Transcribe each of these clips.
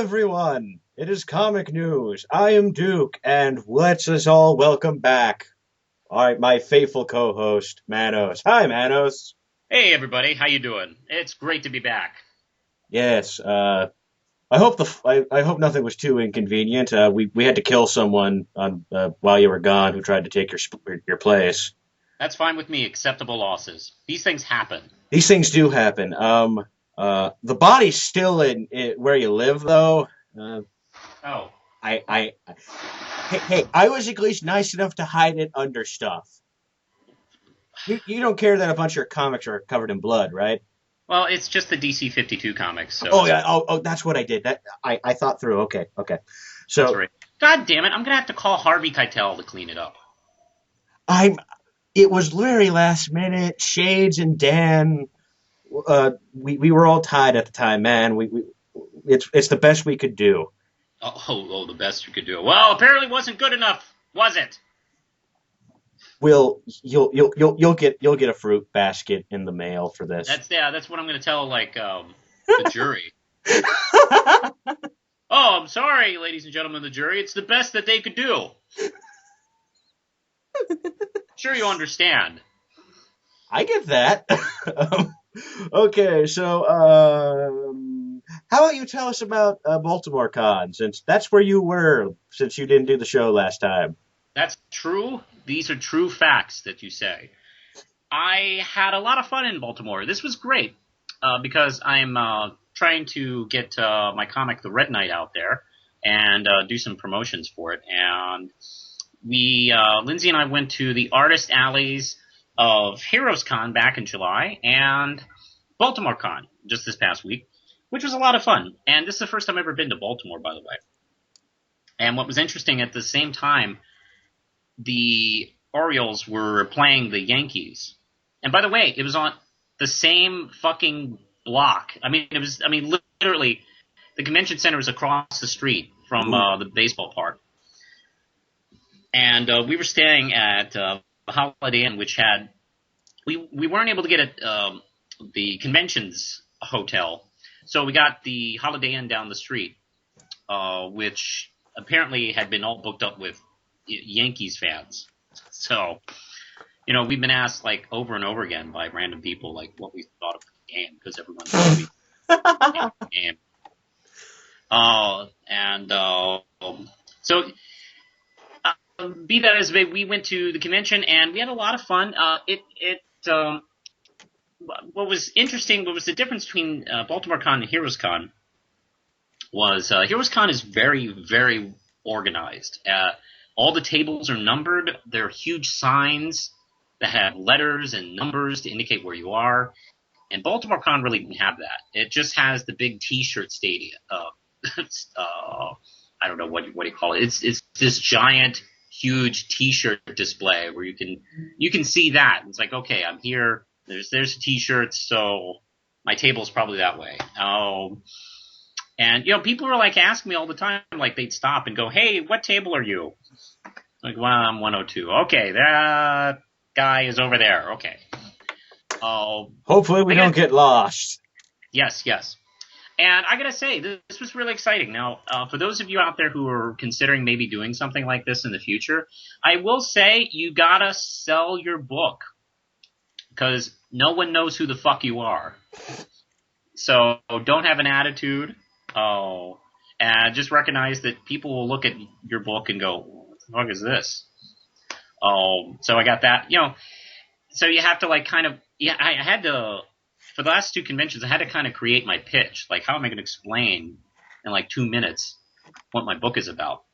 everyone! It is Comic News. I am Duke, and let's us all welcome back. All right, my faithful co-host, Manos. Hi, Manos. Hey everybody, how you doing? It's great to be back. Yes, I hope nothing was too inconvenient. We had to kill someone on while you were gone who tried to take your place. That's fine with me, acceptable losses. These things happen. These things do happen. The body's still in where you live, though. Uh, Oh, I hey, I was at least nice enough to hide it under stuff. You don't care that a bunch of your comics are covered in blood, right? well, it's just the DC 52 comics, so Oh it's yeah. Oh, that's what I did. That I thought through. Okay, okay. that's So right. God damn it, I'm gonna have to call Harvey Keitel to clean it up. I'm. It was very last minute. Shades and Dan. We were all tied at the time, man. It's the best we could do. The best you could do. Well, apparently wasn't good enough, was it? You'll get a fruit basket in the mail for this. That's what I'm gonna tell the jury. Oh, I'm sorry, ladies and gentlemen of the jury. It's the best that they could do. Sure, you understand. I get that. Okay, so how about you tell us about Baltimore Con, since that's where you were, since you didn't do the show last time. That's true. These are true facts that you say. I had a lot of fun in Baltimore. This was great because I'm trying to get my comic, The Red Knight, out there and do some promotions for it. And Lindsay and I went to the artist alleys of Heroes Con back in July and Baltimore Con just this past week, which was a lot of fun. And this is the first time I've ever been to Baltimore, by the way. And what was interesting, at the same time, the Orioles were playing the Yankees. And by the way, it was on the same fucking block. Literally, the convention center is across the street from the baseball park. And we were staying at the Holiday Inn, which had we weren't able to get the conventions hotel, so we got the Holiday Inn down the street, which apparently had been all booked up with Yankees fans. So, we've been asked like over and over again by random people like what we thought of the game, because everyone's really the game. So. Be that as it may, we went to the convention and we had a lot of fun. What was interesting, what was the difference between Baltimore Con and Heroes Con was Heroes Con is very, very organized. All the tables are numbered. There are huge signs that have letters and numbers to indicate where you are. And Baltimore Con really didn't have that. It just has the big T-shirt stadium. I don't know what you call it. It's this giant, huge T-shirt display where you can see that. It's like, okay, I'm here. There's T-shirts, so my table's probably that way. And people were like asking me all the time, like they'd stop and go, "Hey, what table are you?" Like, well, I'm 102. Okay, that guy is over there. Okay. Hopefully we don't get lost. Yes. And I gotta say, this was really exciting. Now, for those of you out there who are considering maybe doing something like this in the future, I will say you gotta sell your book, because no one knows who the fuck you are. So don't have an attitude. And just recognize that people will look at your book and go, "What the fuck is this?" So I got that. So you have to I had to. For the last two conventions, I had to kind of create my pitch. Like, how am I going to explain in like 2 minutes what my book is about?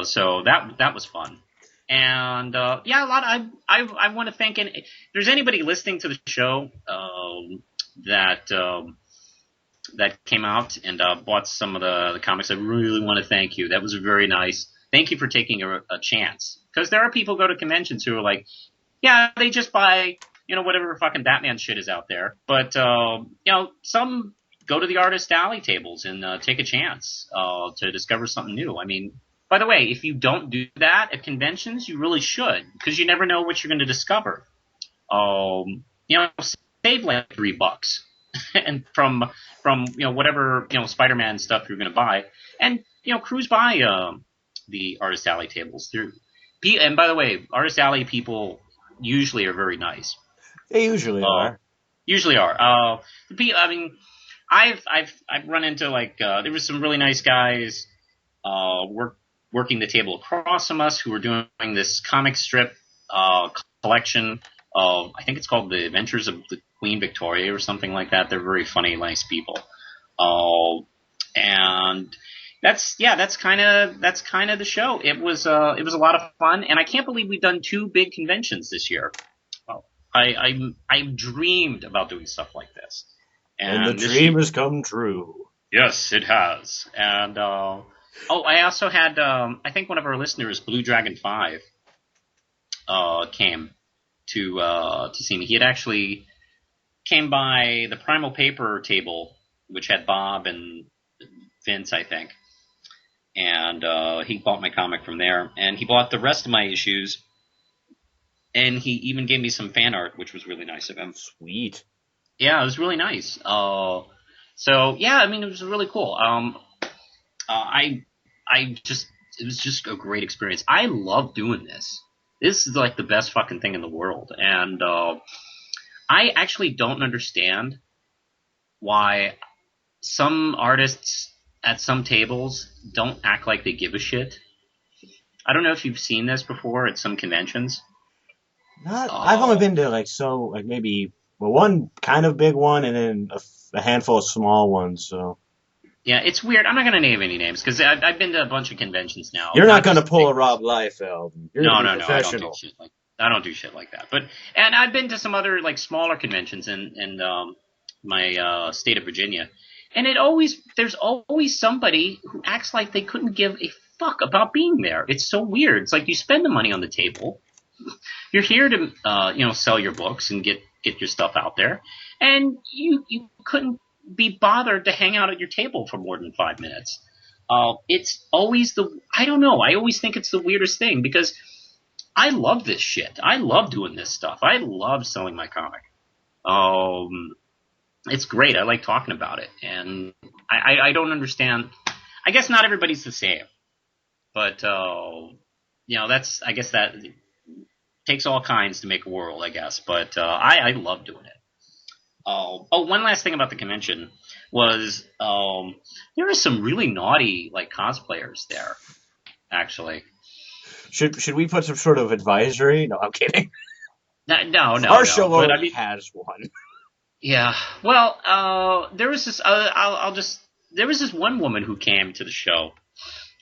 So that was fun. And a lot. I want to thank. If there's anybody listening to the show that came out and bought some of the comics, I really want to thank you. That was very nice. Thank you for taking a chance. Because there are people who go to conventions who are like, yeah, they just buy whatever fucking Batman shit is out there. But, some go to the artist alley tables and take a chance to discover something new. I mean, by the way, if you don't do that at conventions, you really should, because you never know what you're going to discover. Save like $3. and from whatever Spider-Man stuff you're going to buy, and cruise by the Artist Alley tables. And by the way, Artist Alley people usually are very nice. They usually are. Usually are. I mean, I've run into there was some really nice guys working the table across from us who were doing this comic strip collection of, I think it's called The Adventures of the Queen Victoria or something like that. They're very funny, nice people. And that's kind of the show. It was a lot of fun, and I can't believe we've done 2 big conventions this year. I dreamed about doing stuff like this. And the dream has come true. Yes, it has. And I also had I think one of our listeners, Blue Dragon 5, came to see me. He had actually came by the Primal Paper table, which had Bob and Vince, I think. And he bought my comic from there, and he bought the rest of my issues. And he even gave me some fan art, which was really nice of him. Sweet. Yeah, it was really nice. So yeah, I mean, it was really cool. It was just a great experience. I love doing this. This is like the best fucking thing in the world. And I actually don't understand why some artists at some tables don't act like they give a shit. I don't know if you've seen this before at some conventions. I've only been to maybe one kind of big one and then a handful of small ones. So yeah, it's weird. I'm not going to name any names because I've been to a bunch of conventions now. You're not going to pull a Rob Liefeld. You're no. professional. I don't do shit like that. And I've been to some other smaller conventions in my state of Virginia, and there's always somebody who acts like they couldn't give a fuck about being there. It's so weird. It's like you spend the money on the table. You're here to sell your books and get your stuff out there, and you couldn't be bothered to hang out at your table for more than 5 minutes. It's always I don't know. I always think it's the weirdest thing because I love this shit. I love doing this stuff. I love selling my comic. It's great. I like talking about it, and I don't understand. I guess not everybody's the same, but I guess that takes all kinds to make a world, I guess. But I love doing it. One last thing about the convention was there were some really naughty cosplayers there, actually. Should we put some sort of advisory? No, I'm kidding. No. Our show already has one. Yeah. Well, there was this. There was this one woman who came to the show,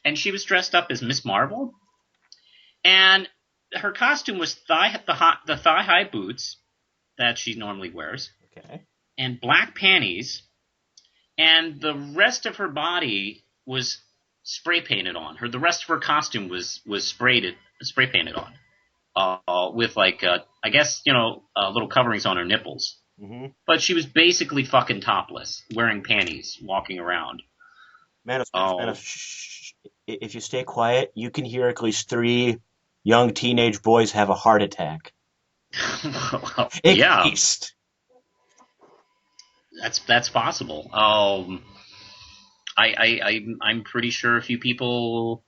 and she was dressed up as Miss Marvel, and her costume was the thigh-high boots that she normally wears, okay, and black panties, and the rest of her body was spray painted on. The rest of her costume was spray painted on, with I guess little coverings on her nipples. Mm-hmm. But she was basically fucking topless, wearing panties, walking around. Manos, shh. If you stay quiet, you can hear at least 3 young teenage boys have a heart attack. Well, at yeah, least. That's possible. I'm pretty sure a few people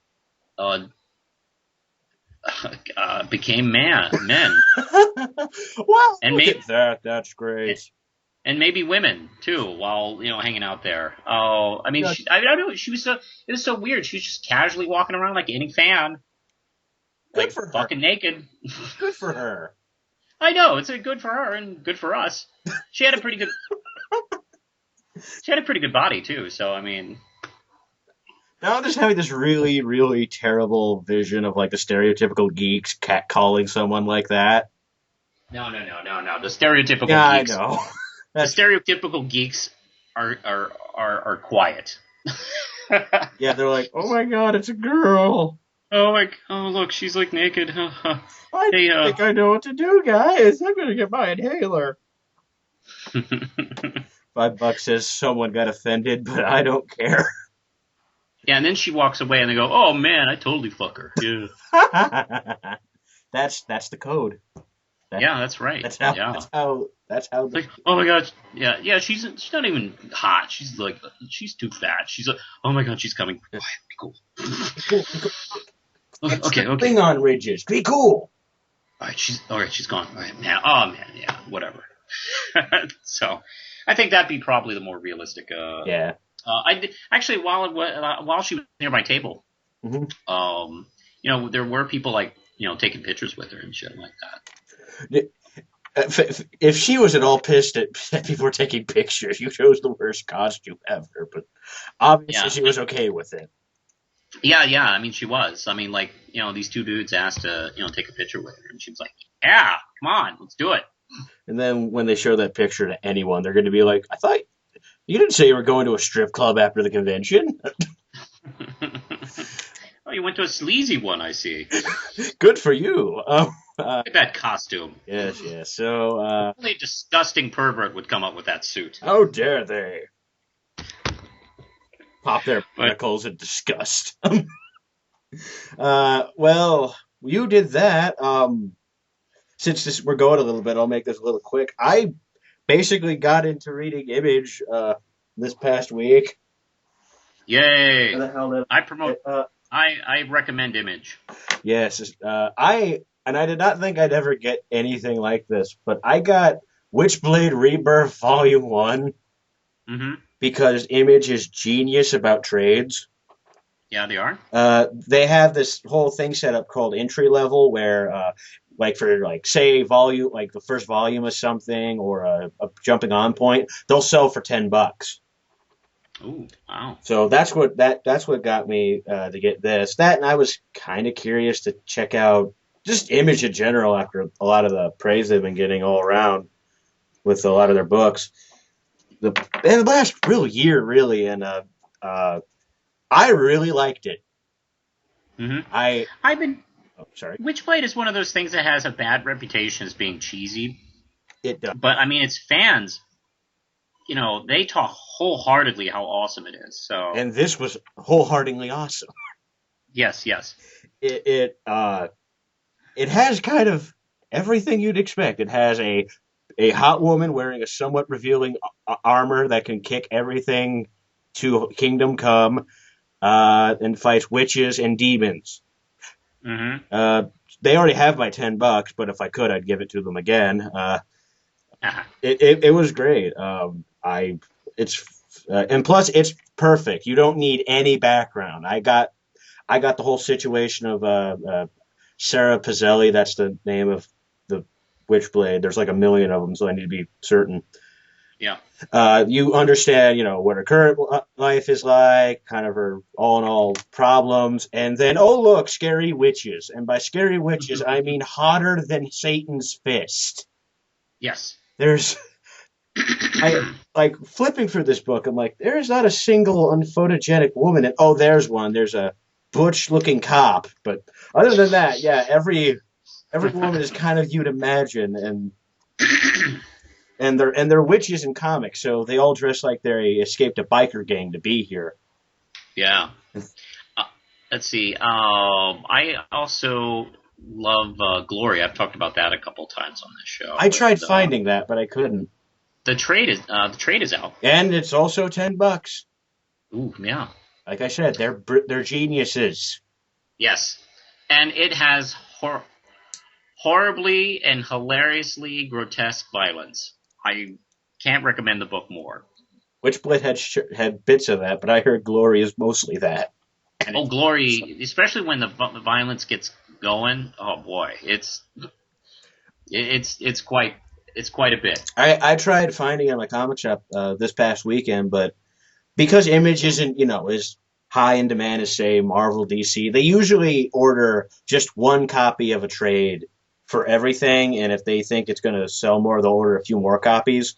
became men. Well, and maybe that's great. And maybe women too, while hanging out there. Oh, I mean, I don't know. It was so weird. She was just casually walking around like any fan, good for her. Fucking naked. Good for her. I know, it's good for her and good for us. She had a pretty good. She had a pretty good body too. So I mean. Now I'm just having this really, really terrible vision of the stereotypical geeks catcalling someone like that. No. The stereotypical geeks. I know. The stereotypical geeks are quiet. Yeah, they're like, oh my god, it's a girl. Oh look, she's naked. I think I know what to do, guys. I'm gonna get my inhaler. $5 says someone got offended, but I don't care. Yeah, and then she walks away, and they go, "Oh man, I totally fuck her." Yeah. That's the code. Yeah, that's right. That's how That's how. Like, oh my god, yeah, she's not even hot. She's too fat. She's like, oh my god, she's coming. Quiet, be cool. Be cool. Be cool. It's the Okay. Klingon ridges. Be cool. All right, she's gone. All right, man. Oh man, yeah, whatever. So, I think that'd be probably the more realistic. Yeah. Actually, while she was near my table, Mm-hmm. there were people like taking pictures with her and shit like that. If she was at all pissed at people were taking pictures, you chose the worst costume ever. But obviously, Yeah, she was okay with it. yeah. I mean, she was. I mean, like these two dudes asked to take a picture with her, and she was like, "Yeah, come on, let's do it." And then when they show that picture to anyone, they're going to be like, "I thought you didn't say you were going to a strip club after the convention." Oh, you went to a sleazy one, I see. Good for you. Look at that costume. Yes. So, Only a disgusting pervert would come up with that suit. how dare they pop their But knuckles in disgust? Well, you did that. Since we're going a little bit, I'll make this a little quick. I basically got into reading Image this past week. yay! How the hell did I promote. I, I recommend Image. yes, I did not think I'd ever get anything like this, but I got Witchblade Rebirth Volume 1 Mm-hmm. because Image is genius about trades. Yeah, they are. They have this whole thing set up called entry level where like for like say volume like the first volume of something or a jumping on point, they'll sell for $10. Ooh, wow. So that's what got me to get this. That and I was kind of curious to check out just Image in general after a lot of the praise they've been getting all around with a lot of their books. The last real year really, and I really liked it. Mm-hmm. I I've been. oh, sorry, Witchblade is one of those things that has a bad reputation as being cheesy, it does, but I mean, its fans, they talk wholeheartedly how awesome it is. So and this was wholeheartedly awesome. yes. It has kind of everything you'd expect. It has a hot woman wearing a somewhat revealing armor that can kick everything to Kingdom Come, and fights witches and demons. Mm-hmm. They already have my $10, but if I could, I'd give it to them again. Uh-huh. It was great. And plus it's perfect. You don't need any background. I got the whole situation of Sarah Pizzelli. That's the name of the Witchblade. There's like a million of them, so I need to be certain. Yeah. You understand, what her current life is like, kind of her all in all problems, and then oh look, scary witches. And by scary witches, I mean hotter than Satan's fist. Yes. There's I like flipping through this book. I'm like, there is not a single unphotogenic woman. And oh, there's one. There's a butch-looking cop. But other than that, yeah, every woman is kind of you'd imagine, and they're witches in comics, so they all dress like they escaped a biker gang to be here. Yeah. Let's see. I also love Glory. I've talked about that a couple times on this show. I tried finding that, but I couldn't. The trade is out. And it's also $10. Ooh, yeah. Like I said, they're geniuses. Yes, and it has horribly and hilariously grotesque violence. I can't recommend the book more. Witchblade had bits of that, but I heard Glory is mostly that. And Glory, especially when the violence gets going. Oh boy, it's quite a bit. I tried finding it in my comic shop this past weekend, but because Image isn't as high in demand as say Marvel, DC, they usually order just one copy of a trade for everything, and if they think it's going to sell more, they'll order a few more copies.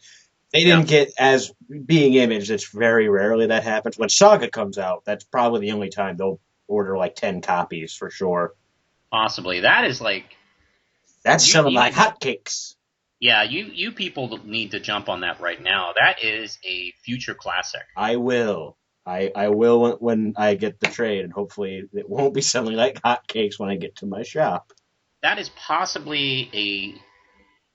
They didn't get, as being Image, it's very rarely that happens. When Saga comes out, that's probably the only time they'll order like 10 copies for sure. Possibly. That is like... That's selling like hotcakes. Yeah, you people need to jump on that right now. That is a future classic. I will. I will when I get the trade, and hopefully it won't be selling like hotcakes when I get to my shop. That is possibly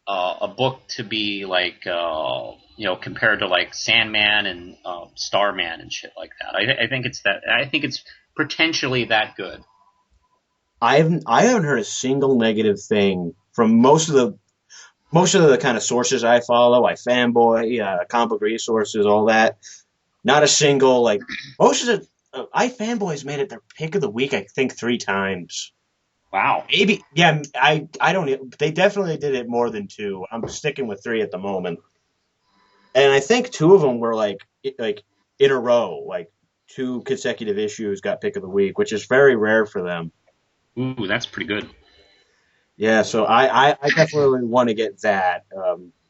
a book to be like compared to like Sandman and Starman and shit like that. I think it's that. I think it's potentially that good. I haven't heard a single negative thing from most of the kind of sources I follow. I fanboy, comic book resources, all that. Not a single like most of the I fanboys made it their pick of the week. I think 3 times. Wow. Maybe yeah. I don't. They definitely did it more than two. I'm sticking with 3 at the moment, and I think 2 of them were like in a row, like 2 consecutive issues got pick of the week, which is very rare for them. Ooh, that's pretty good. Yeah, so I definitely want to get that.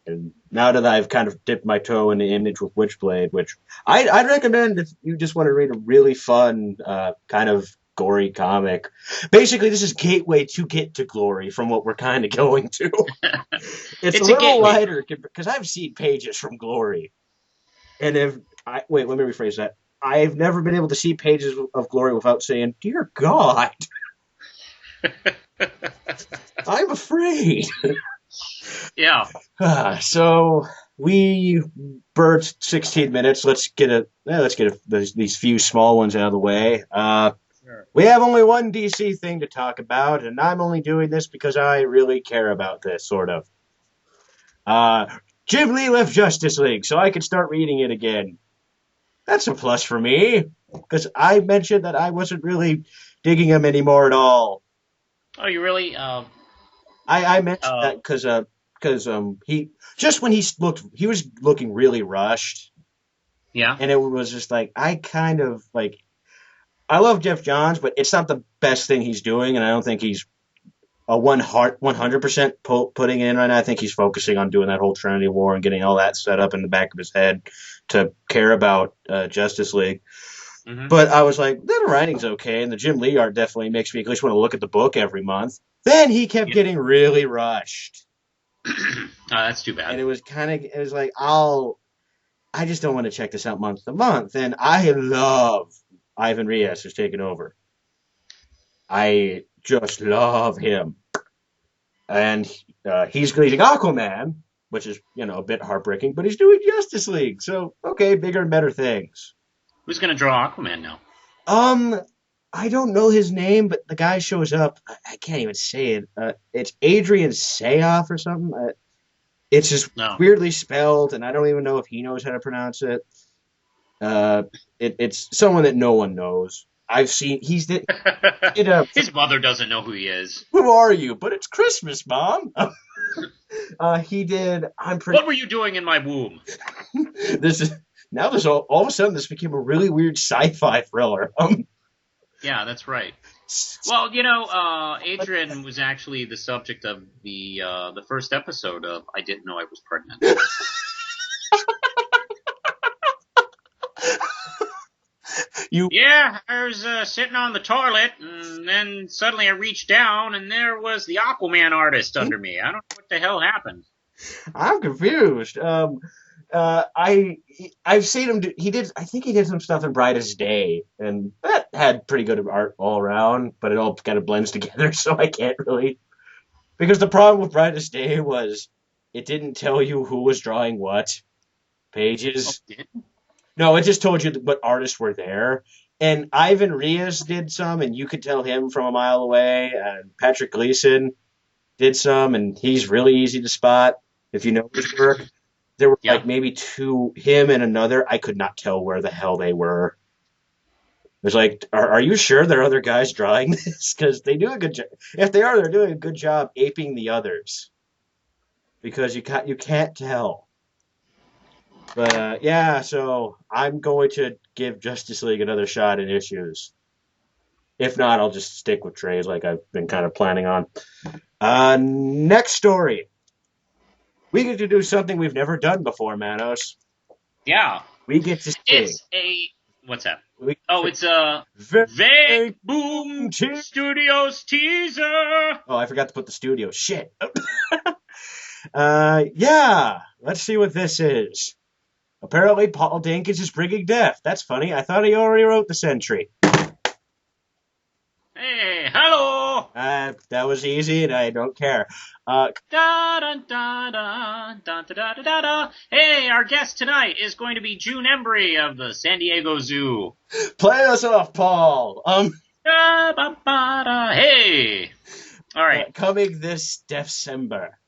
And now that I've kind of dipped my toe in the Image with Witchblade, which I'd recommend if you just want to read a really fun, kind of gory comic. Basically, this is gateway to get to glory from what we're kind of going to. It's a It's a little gateway. lighter because I've seen pages from glory, and if I wait, let me rephrase that. I've never been able to see pages of glory without saying, "Dear God, I'm afraid." Yeah. So we burnt 16 minutes. Let's get these few small ones out of the way. Sure. We have only one DC thing to talk about, and I'm only doing this because I really care about this, sort of. Uh, Jim Lee left Justice League, so I can start reading it again. That's a plus for me, because I mentioned that I wasn't really digging him anymore at all. Oh, you really? I mentioned Uh, that because he just when he was looking really rushed, yeah. and it was just like I kind of like I love Jeff Johns, but it's not the best thing he's doing, and I don't think he's a 100% putting in right now. I think he's focusing on doing that whole Trinity War and getting all that set up in the back of his head to care about Justice League. Hmm. But I was like, the writing's okay, and the Jim Lee art definitely makes me at least want to look at the book every month. Then he kept Yeah. getting really rushed. Oh, that's too And bad. it was like I just don't want to check this out month to month. And I love Ivan Reyes who's taken over. I just love him. And he's leading Aquaman, which is, a bit heartbreaking, but he's doing Justice League. So, okay, bigger and better things. Who's gonna draw Aquaman now? Um, I don't know his name, but the guy shows up. I can't even say it. It's Adrian Sayoff or something. It's just No. weirdly spelled, and I don't even know if he knows how to pronounce it. Uh, it's someone that no one knows. I've seen did a His mother doesn't know who he is. Who are you? But it's Christmas, Mom. He did. I'm pretty. What were you doing in my womb? This is now. There's all of a sudden this became a really weird sci-fi thriller. Yeah, that's right. S- Well, Adrian was actually the subject of the first episode of I Didn't Know I Was Pregnant. you Yeah, I was sitting on the toilet, and then suddenly I reached down, and there was the Aquaman artist under me. I don't know what the hell happened. I'm confused. I've seen him. He did. I think he did some stuff in Brightest Day, and that had pretty good art all around. But it all kind of blends together, so I can't really. Because the problem with Brightest Day was it didn't tell you who was drawing what Oh, pages. did? No, it just told you what artists were there. And Ivan Reyes did some, and you could tell him from a mile away. And Patrick Gleason did some, and he's really easy to spot if you know his work. There were Yeah. like maybe 2, him and another. I could not tell where the hell they were. It was like, are you sure there are other guys drawing this? Because they do a good job. If they are, they're doing a good job aping the others. Because you can't tell. But yeah, so I'm going to give Justice League another shot in issues. If not, I'll just stick with trades like I've been kind of planning on. Next story. We get to do something we've never done before, Manos. Yeah. We get to sing. It's a what's that? We Oh, it's a very Vague Boom te- Studios teaser. Oh, I forgot to put the studio. Shit. Yeah. Let's see what this is. Apparently, Paul Dinkins is bringing death. That's funny. I thought he already wrote the Sentry. Hey, hello. That was easy, and I don't care. Da da da da da da da da da. Hey, our guest tonight is going to be June Embry of the San Diego Zoo. Play us off, Paul. Da ba ba da. Hey. All right. Coming this December.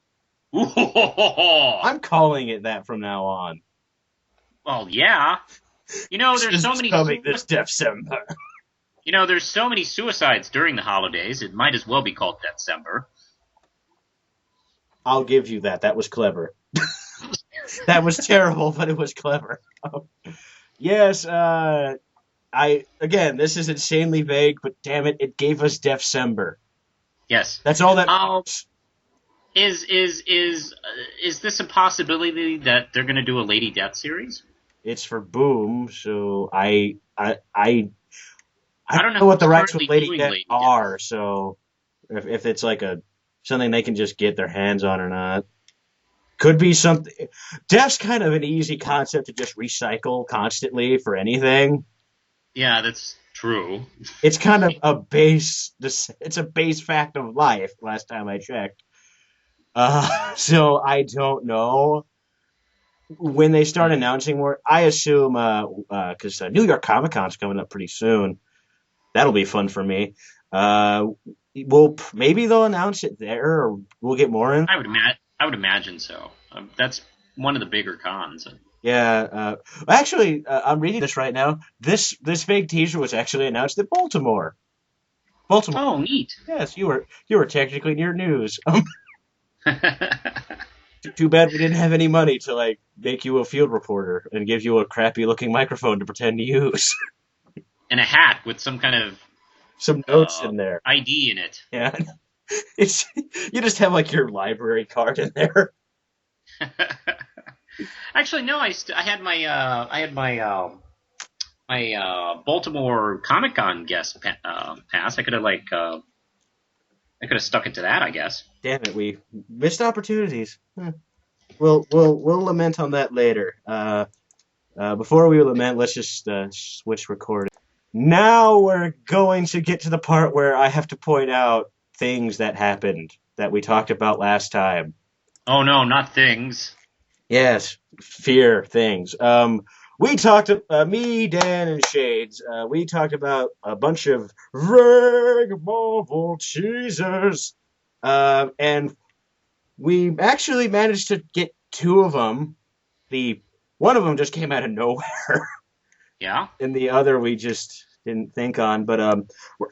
Ooh, I'm calling it that from now on. well, yeah. You know, there's so many. Coming this December. You know, there's so many suicides during the holidays. It might as well be called December. I'll give you that. That was clever. That was terrible, but it was clever. Yes, again, this is insanely vague, but damn it, it gave us December. Yes. That's all that matters. Is this a possibility that they're going to do a Lady Death series? It's for Boom, so I don't know who's what the rights with currently Lady doing Death Lady are, Death. so if it's like something they can just get their hands on or not. Could be something. Death's kind of an easy concept to just recycle constantly for anything. Yeah, that's true. It's kind of a base. It's a base fact of life. Last time I checked. So I don't know when they start announcing more. I assume because New York Comic-Con's coming up pretty soon. That'll be fun for me. Maybe they'll announce it there, or we'll get more in. I would imagine so. That's one of the bigger cons. Yeah. Actually, I'm reading this right now. This fake teaser was actually announced at Baltimore. Baltimore. Oh, neat. Yes, you were technically near news. Too bad we didn't have any money to like make you a field reporter and give you a crappy looking microphone to pretend to use. And a hat with some kind of Some notes in there. ID in it. Yeah. It's you just have like your library card in there. Actually, no. I had my Baltimore Comic-Con guest pass. I could have stuck it to that, I guess. Damn it, we missed opportunities. We'll lament on that later. Before we lament, let's just switch recording. Now we're going to get to the part where I have to point out things that happened that we talked about last time. Oh no, not things. Yes, fear things. We talked, me, Dan, and Shades, we talked about a bunch of vague Marvel teasers, and we actually managed to get two of them. One of them just came out of nowhere. Yeah. And the other we just didn't think on. But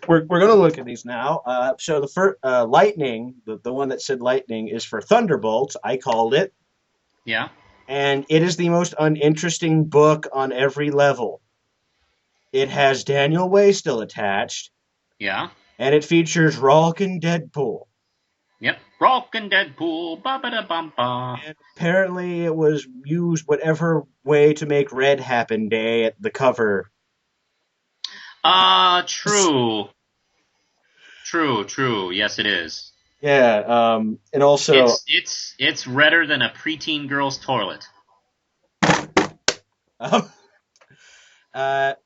we're going to look at these now. So the first Lightning, the one that said Lightning, is for Thunderbolts. I called it. Yeah. And it is the most uninteresting book on every level. It has Daniel Way still attached. Yeah. And it features Rolk and Deadpool. Yep. Rolk and Deadpool. Ba ba da bum ba. And apparently it was used whatever way to make Red Happen Day at the cover. True. True. Yes, it is. Yeah, and also it's redder than a preteen girl's toilet. I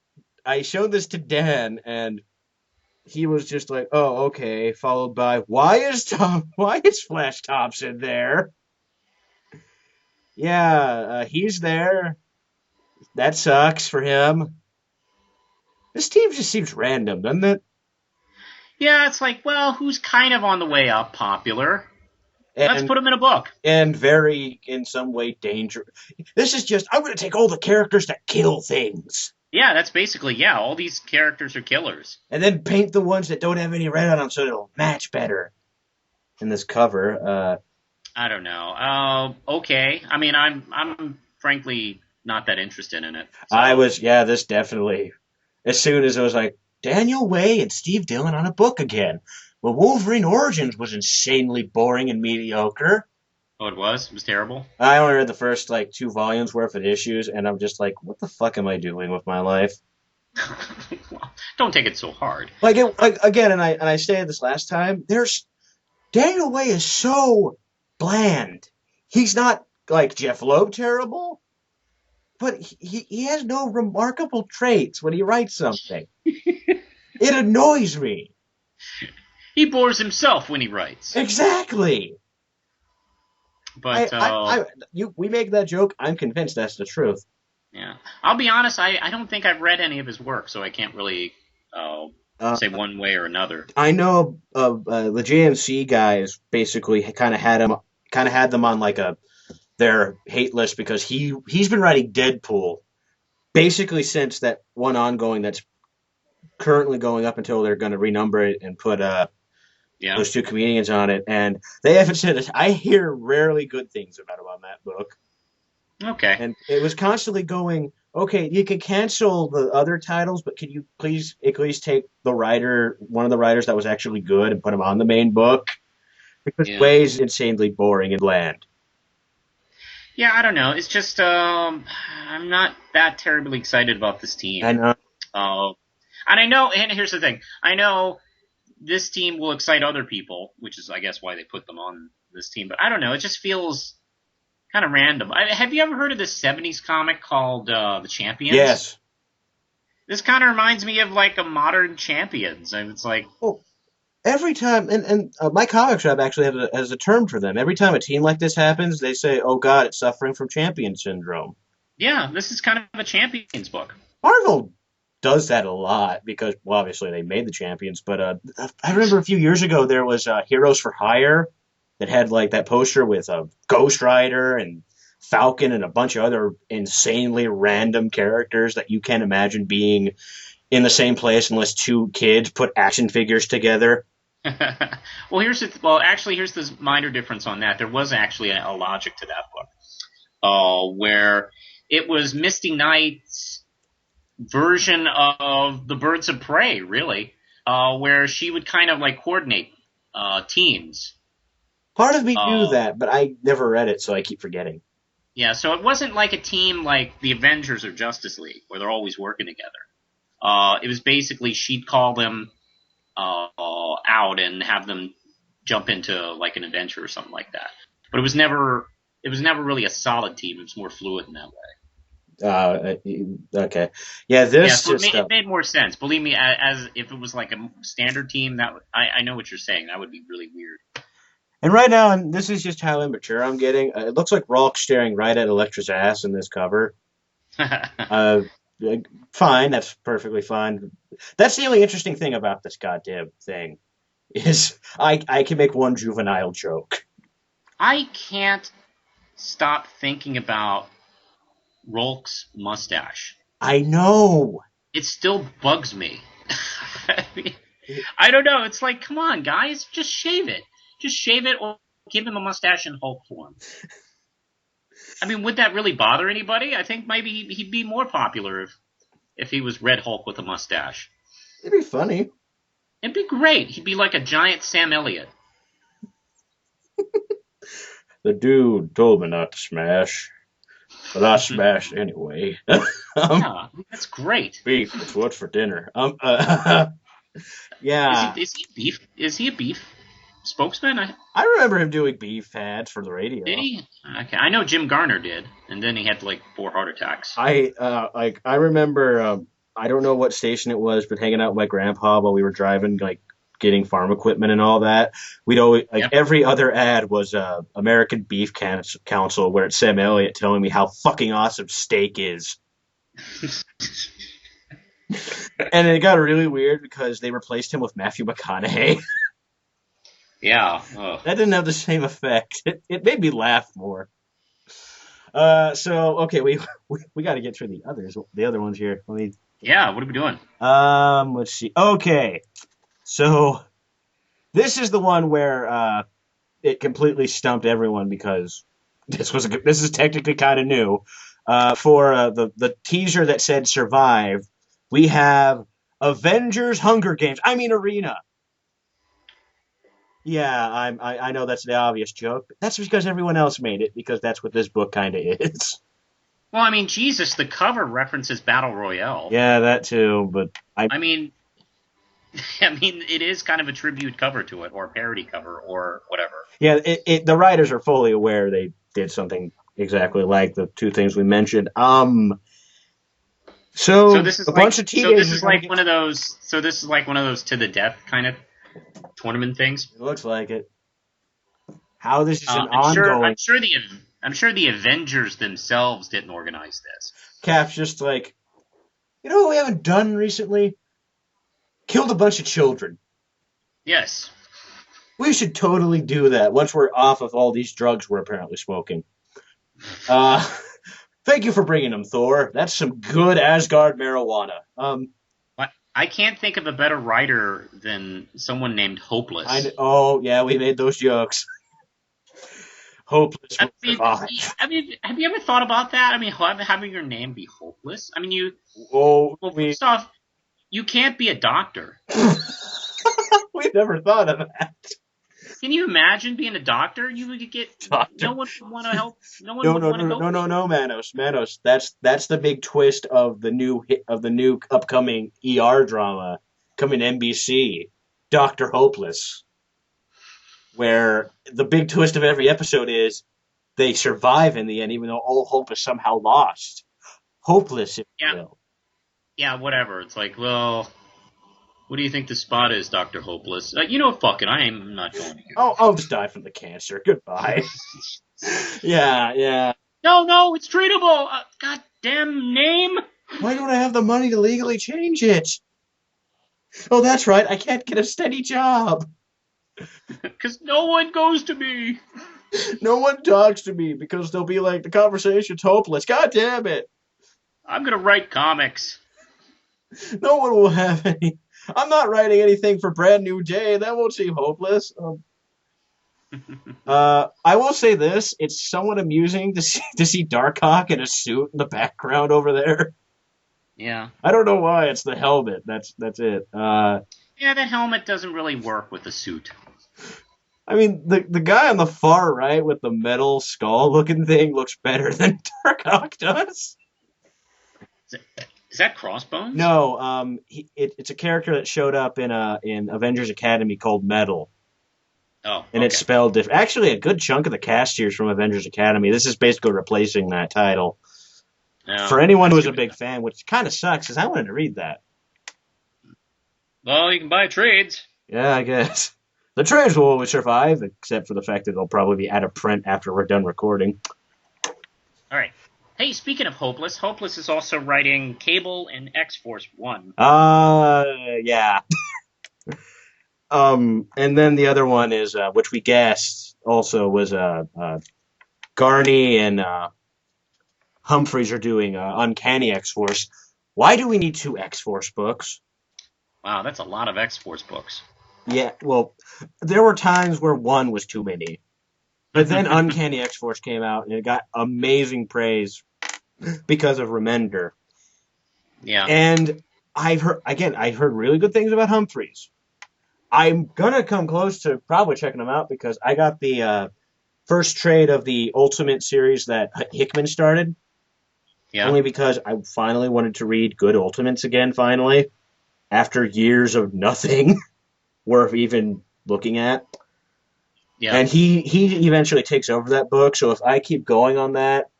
showed this to Dan, and he was just like, "Oh, okay." Followed by, "Why is Flash Thompson there?" Yeah, he's there. That sucks for him. This team just seems random, doesn't it? Yeah, it's like, well, who's kind of on the way up popular? Let's put him in a book. And very, in some way, dangerous. This is just, I'm going to take all the characters that kill things. Yeah, that's basically, all these characters are killers. And then paint the ones that don't have any red on them so it'll match better in this cover. I don't know. Okay. I mean, I'm frankly not that interested in it. So. This definitely. As soon as I was like, Daniel Way and Steve Dillon on a book again. Well, Wolverine Origins was insanely boring and mediocre. Oh, it was? It was terrible? I only read the first, 2 volumes worth of issues, and I'm just like, what the fuck am I doing with my life? Well, don't take it so hard. Again, and I stated this last time, Daniel Way is so bland. He's not, like, Jeff Loeb terrible, but he has no remarkable traits when he writes something. It annoys me. He bores himself when he writes. Exactly. But We make that joke. I'm convinced that's the truth. yeah, I'll be honest. I don't think I've read any of his work, so I can't really say one way or another. I know the JMC guys basically kind of had them on like their hate list because he's been writing Deadpool basically since that one ongoing that's currently going up until they're going to renumber it and put those two comedians on it, and they haven't said it. I hear rarely good things about him on that book. Okay. And it was constantly going, okay, you can cancel the other titles, but can you please at least take one of the writers that was actually good and put him on the main book? Because Way's insanely boring and bland. Yeah, I don't know. It's just I'm not that terribly excited about this team. I know. And I know, and here's the thing. I know this team will excite other people, which is, I guess, why they put them on this team. But I don't know. It just feels kind of random. Have you ever heard of this 70s comic called The Champions? Yes. This kind of reminds me of like a modern Champions. And it's like... Well, every time, and my comic shop actually has a term for them. Every time a team like this happens, they say, oh God, it's suffering from champion syndrome. Yeah, this is kind of a Champions book. Marvel does that a lot because, well, obviously they made the Champions, but I remember a few years ago there was Heroes for Hire that had like that poster with Ghost Rider and Falcon and a bunch of other insanely random characters that you can't imagine being in the same place unless two kids put action figures together. Well, here's this minor difference on that. There was actually a logic to that book, where it was Misty Knight's version of the Birds of Prey, really, where she would kind of like coordinate teams. Part of me knew that, but I never read it, so I keep forgetting. Yeah, so it wasn't like a team like the Avengers or Justice League, where they're always working together. It was basically she'd call them out and have them jump into like an adventure or something like that. But it was never really a solid team. It was more fluid in that way. Okay. Yeah, it made more sense. Believe me, as if it was like a standard team, I know what you're saying. That would be really weird. And right now, and this is just how immature I'm getting, it looks like Rolk's staring right at Elektra's ass in this cover. Fine, that's perfectly fine. That's the only interesting thing about this goddamn thing, is I can make one juvenile joke. I can't stop thinking about Rolk's mustache. I know. It still bugs me. I don't know. It's like, come on, guys, just shave it. Just shave it or give him a mustache in Hulk form. I mean, would that really bother anybody? I think maybe he'd be more popular if he was Red Hulk with a mustache. It'd be funny. It'd be great. He'd be like a giant Sam Elliott. The dude told me not to smash, but I smashed anyway. Yeah, that's great. Beef. It's what's for dinner. Yeah. Is he a beef spokesman? I remember him doing beef ads for the radio. Did he? Okay, I know Jim Garner did, and then he had like 4 heart attacks. I remember. I don't know what station it was, but hanging out with my grandpa while we were driving, like getting farm equipment and all that. We'd always every other ad was American Beef Council, where it's Sam Elliott telling me how fucking awesome steak is. And it got really weird because they replaced him with Matthew McConaughey. Yeah. That didn't have the same effect. It made me laugh more. So okay, we got to get through the other ones here. Yeah, what are we doing? Let's see. Okay, so this is the one where it completely stumped everyone because this is technically kind of new. For the teaser that said survive, we have Avengers Hunger Games. I mean Arena. Yeah, I know that's the obvious joke, but that's because everyone else made it, because that's what this book kind of is. Well, I mean, Jesus, the cover references Battle Royale. Yeah, that too, but I mean, it is kind of a tribute cover to it, or a parody cover, or whatever. Yeah, the writers are fully aware they did something exactly like the two things we mentioned. So this is bunch of teenagers. So this is like one of those to the death kind of tournament things. It looks like it. How this is an I'm sure. ongoing. I'm sure the Avengers themselves didn't organize this. Cap's just like, you know what we haven't done recently? Killed a bunch of children. Yes. We should totally do that once we're off of all these drugs we're apparently smoking. Uh, Thank you for bringing them, Thor. That's some good Asgard marijuana. I can't think of a better writer than someone named Hopeless. Oh, yeah, we made those jokes. Hopeless will survive. Have you ever thought about that? I mean, having your name be Hopeless. I mean, Oh, well, first off, you can't be a doctor. we never thought of that. Can you imagine being a doctor? You would get Doctor. no one would want to help. No one would want to help. No, Manos. That's the big twist of the new upcoming ER drama coming NBC, Doctor Hopeless, where the big twist of every episode is they survive in the end, even though all hope is somehow lost. Hopeless, if you will. Yeah, whatever. It's like, well, what do you think the spot is, Dr. Hopeless? Fuck it, I'm not going to. I'll just die from the cancer. Goodbye. Yeah. No, it's treatable. Goddamn name. Why don't I have the money to legally change it? Oh, that's right. I can't get a steady job. Because no one goes to me. No one talks to me because they'll be like, the conversation's hopeless. God damn it. I'm going to write comics. No one will have any. I'm not writing anything for Brand New Day. That won't seem hopeless. I will say this: it's somewhat amusing to see Darkhawk in a suit in the background over there. Yeah. I don't know why. It's the helmet. That's it. Yeah, that helmet doesn't really work with the suit. I mean, the guy on the far right with the metal skull-looking thing looks better than Darkhawk does. Is that Crossbones? No, it's a character that showed up in Avengers Academy called Metal. Oh, and it's spelled different. Actually, a good chunk of the cast here is from Avengers Academy. This is basically replacing that title. No, for anyone who was a big fan, which kind of sucks, because I wanted to read that. Well, you can buy trades. Yeah, I guess. The trades will always survive, except for the fact that they'll probably be out of print after we're done recording. All right. Hey, speaking of Hopeless, Hopeless is also writing Cable and X-Force 1. Yeah. And then the other one is, which we guessed also was, Garney and, Humphries are doing, Uncanny X-Force. Why do we need 2 X-Force books? Wow, that's a lot of X-Force books. Yeah, well, there were times where 1 was too many. But then Uncanny X-Force came out, and it got amazing praise because of Remender. Yeah. And I've heard really good things about Humphries. I'm gonna come close to probably checking them out because I got the first trade of the Ultimate series that Hickman started. Yeah. Only because I finally wanted to read good Ultimates again, finally. After years of nothing worth even looking at. Yeah. And he eventually takes over that book, so if I keep going on that,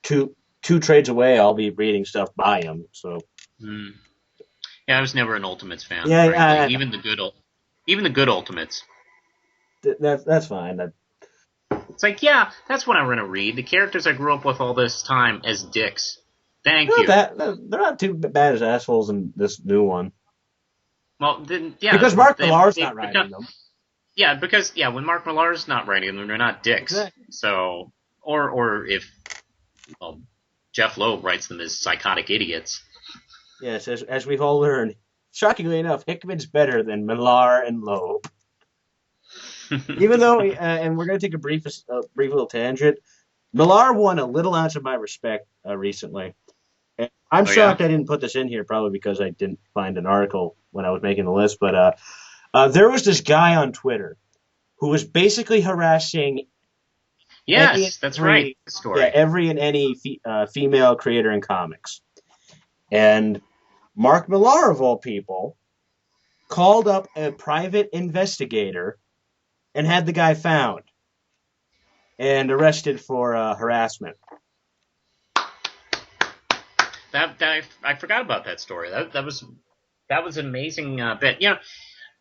two trades away, I'll be reading stuff by him. So. Yeah, I was never an Ultimates fan. Yeah, even the good Ultimates. That's fine. It's like, yeah, that's what I'm going to read. The characters I grew up with all this time as dicks. Thank you. They're not too bad as assholes in this new one. Well, then, yeah. Because Mark Millar's not writing them. Yeah, because when Mark Millar's not writing them, they're not dicks. Exactly. So, or if Jeff Loeb writes them as psychotic idiots. Yes, as we've all learned, shockingly enough, Hickman's better than Millar and Loeb. Even though, and we're going to take a brief little tangent, Millar won a little ounce of my respect recently. And I'm shocked I didn't put this in here, probably because I didn't find an article when I was making the list. But there was this guy on Twitter who was basically harassing. Yes, that's right. Story. Yeah, every and any female creator in comics. And Mark Millar, of all people, called up a private investigator and had the guy found and arrested for harassment. I forgot about that story. That was an amazing bit.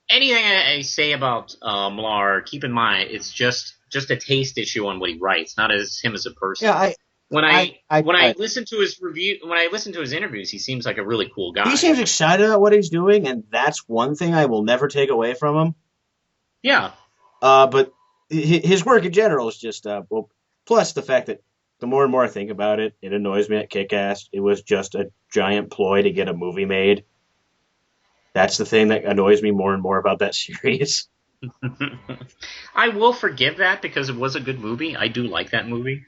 anything I say about Millar, keep in mind it's just a taste issue on what he writes, not as him as a person. Yeah, When I listen to his review, when I listen to his interviews, he seems like a really cool he guy. seems excited about what he's doing, and that's one thing I will never take away from him. Yeah. But his work in general is just well. Plus the fact that the more and more I think about it, it annoys me at Kick-Ass. It was just a giant ploy to get a movie made. That's the thing that annoys me more and more about that series. I will forgive that because it was a good movie. I do like that movie.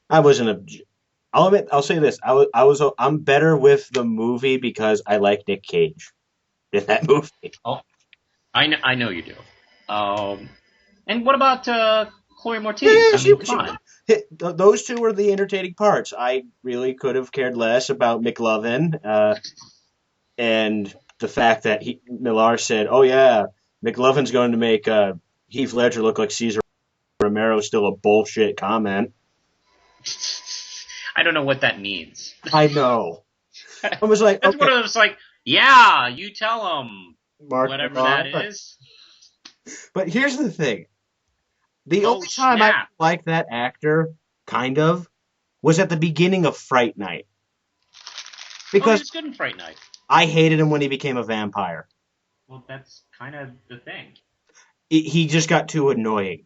I wasn't a. I'll admit. I'll say this. I'm better with the movie because I like Nick Cage in that movie. Oh, I know you do. Um, and what about Chloe Moretz? Yeah, I mean, come on. those two were the entertaining parts. I really could have cared less about McLovin and the fact that Millar said, "Oh yeah, McLovin's going to make Heath Ledger look like Caesar Romero." Still a bullshit comment. I don't know what that means. I know. I was like, That's okay, what it was like. Yeah, you tell him Mark whatever Millar. that is. But here's the thing: the Oh only time I snap! liked that actor, kind of, was at the beginning of Fright Night Oh, he because was good in Fright Night. I hated him when he became a vampire. Well, that's kind of the thing. He just got too annoying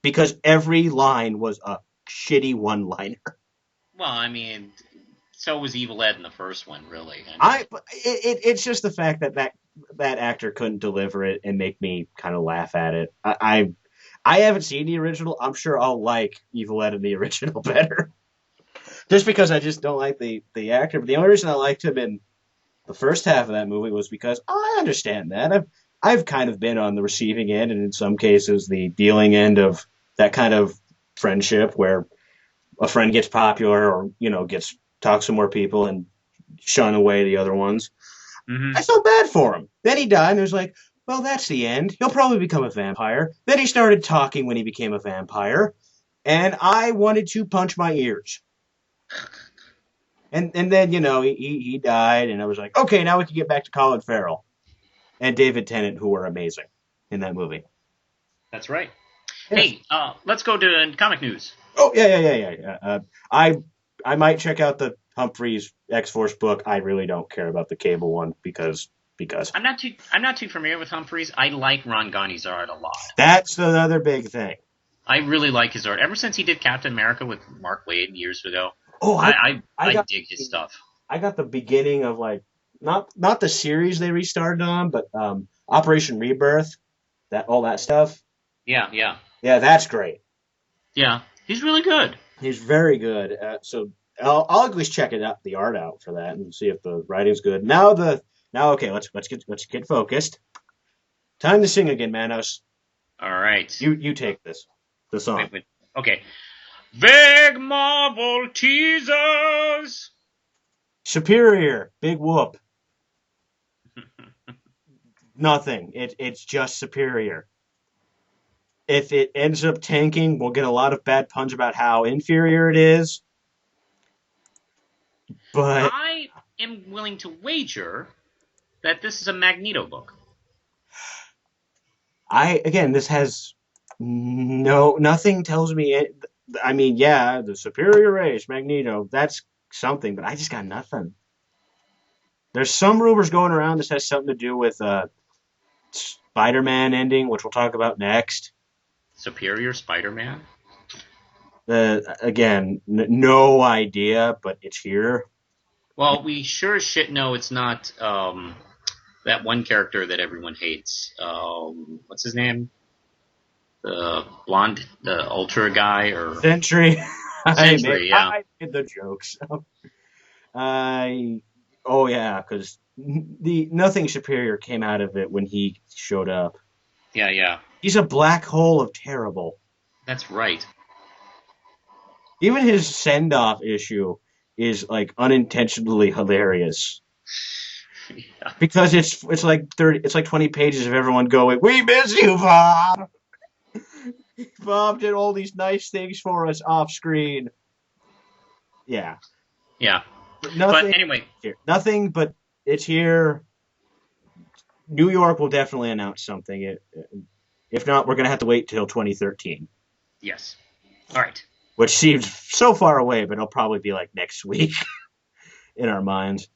because every line was a shitty one-liner. Well, I mean, so was Evil Ed in the first one, really. It's just the fact that that actor couldn't deliver it and make me kind of laugh at it. I haven't seen the original. I'm sure I'll like Evil Ed in the original better, just because I just don't like the actor. But the only reason I liked him in the first half of that movie was because I understand that I've kind of been on the receiving end, and in some cases the dealing end of that kind of friendship where a friend gets popular or gets talks to more people and shun away the other ones. Hmm. I felt bad for him. Then he died, and it was like, well, that's the end. He'll probably become a vampire. Then he started talking when he became a vampire, and I wanted to punch my ears. And then he died, and I was like, okay, now we can get back to Colin Farrell and David Tennant, who were amazing in that movie. That's right. Yes. Hey, let's go to comic news. Oh yeah. I might check out the Humphreys X Force book. I really don't care about the Cable one because I'm not too familiar with Humphreys. I like Ron Gonney's art a lot. that's another big thing. I really like his art. Ever since he did Captain America with Mark Waid years ago, Oh, I got dig his stuff. I got the beginning of like not the series they restarted on, but Operation Rebirth, that all that stuff. Yeah. Yeah, that's great. Yeah. He's really good. He's very good. So I'll at least check it out, the art out for that, and see if the writing's good. Now okay, let's get focused. Time to sing again, Manos. All right. You take the song. Wait. Okay. Vague Marvel teasers. Superior, big whoop. Nothing. It's just superior. If it ends up tanking, we'll get a lot of bad puns about how inferior it is. But I am willing to wager that this is a Magneto book. this has nothing tells me it. I mean, yeah, the superior race, Magneto, that's something, but I just got nothing. There's some rumors going around this has something to do with Spider-Man ending, which we'll talk about next. Superior Spider-Man? Again, no idea, but it's here. Well, we sure as shit know it's not that one character that everyone hates. What's his name? The blonde, the ultra guy, or Sentry. Sentry? I made the jokes. Oh yeah, because the nothing superior came out of it when he showed up. Yeah. He's a black hole of terrible. That's right. Even his send-off issue is like unintentionally hilarious Yeah. because it's like 20 pages of everyone going, "We miss you, Bob. Bob did all these nice things for us off screen." Yeah, Yeah. nothing. But anyway, Nothing, but it's here. New York will definitely announce something. If not, we're gonna have to wait till 2013, Yes. All right. which seems so far away, but it'll probably be like next week in our minds.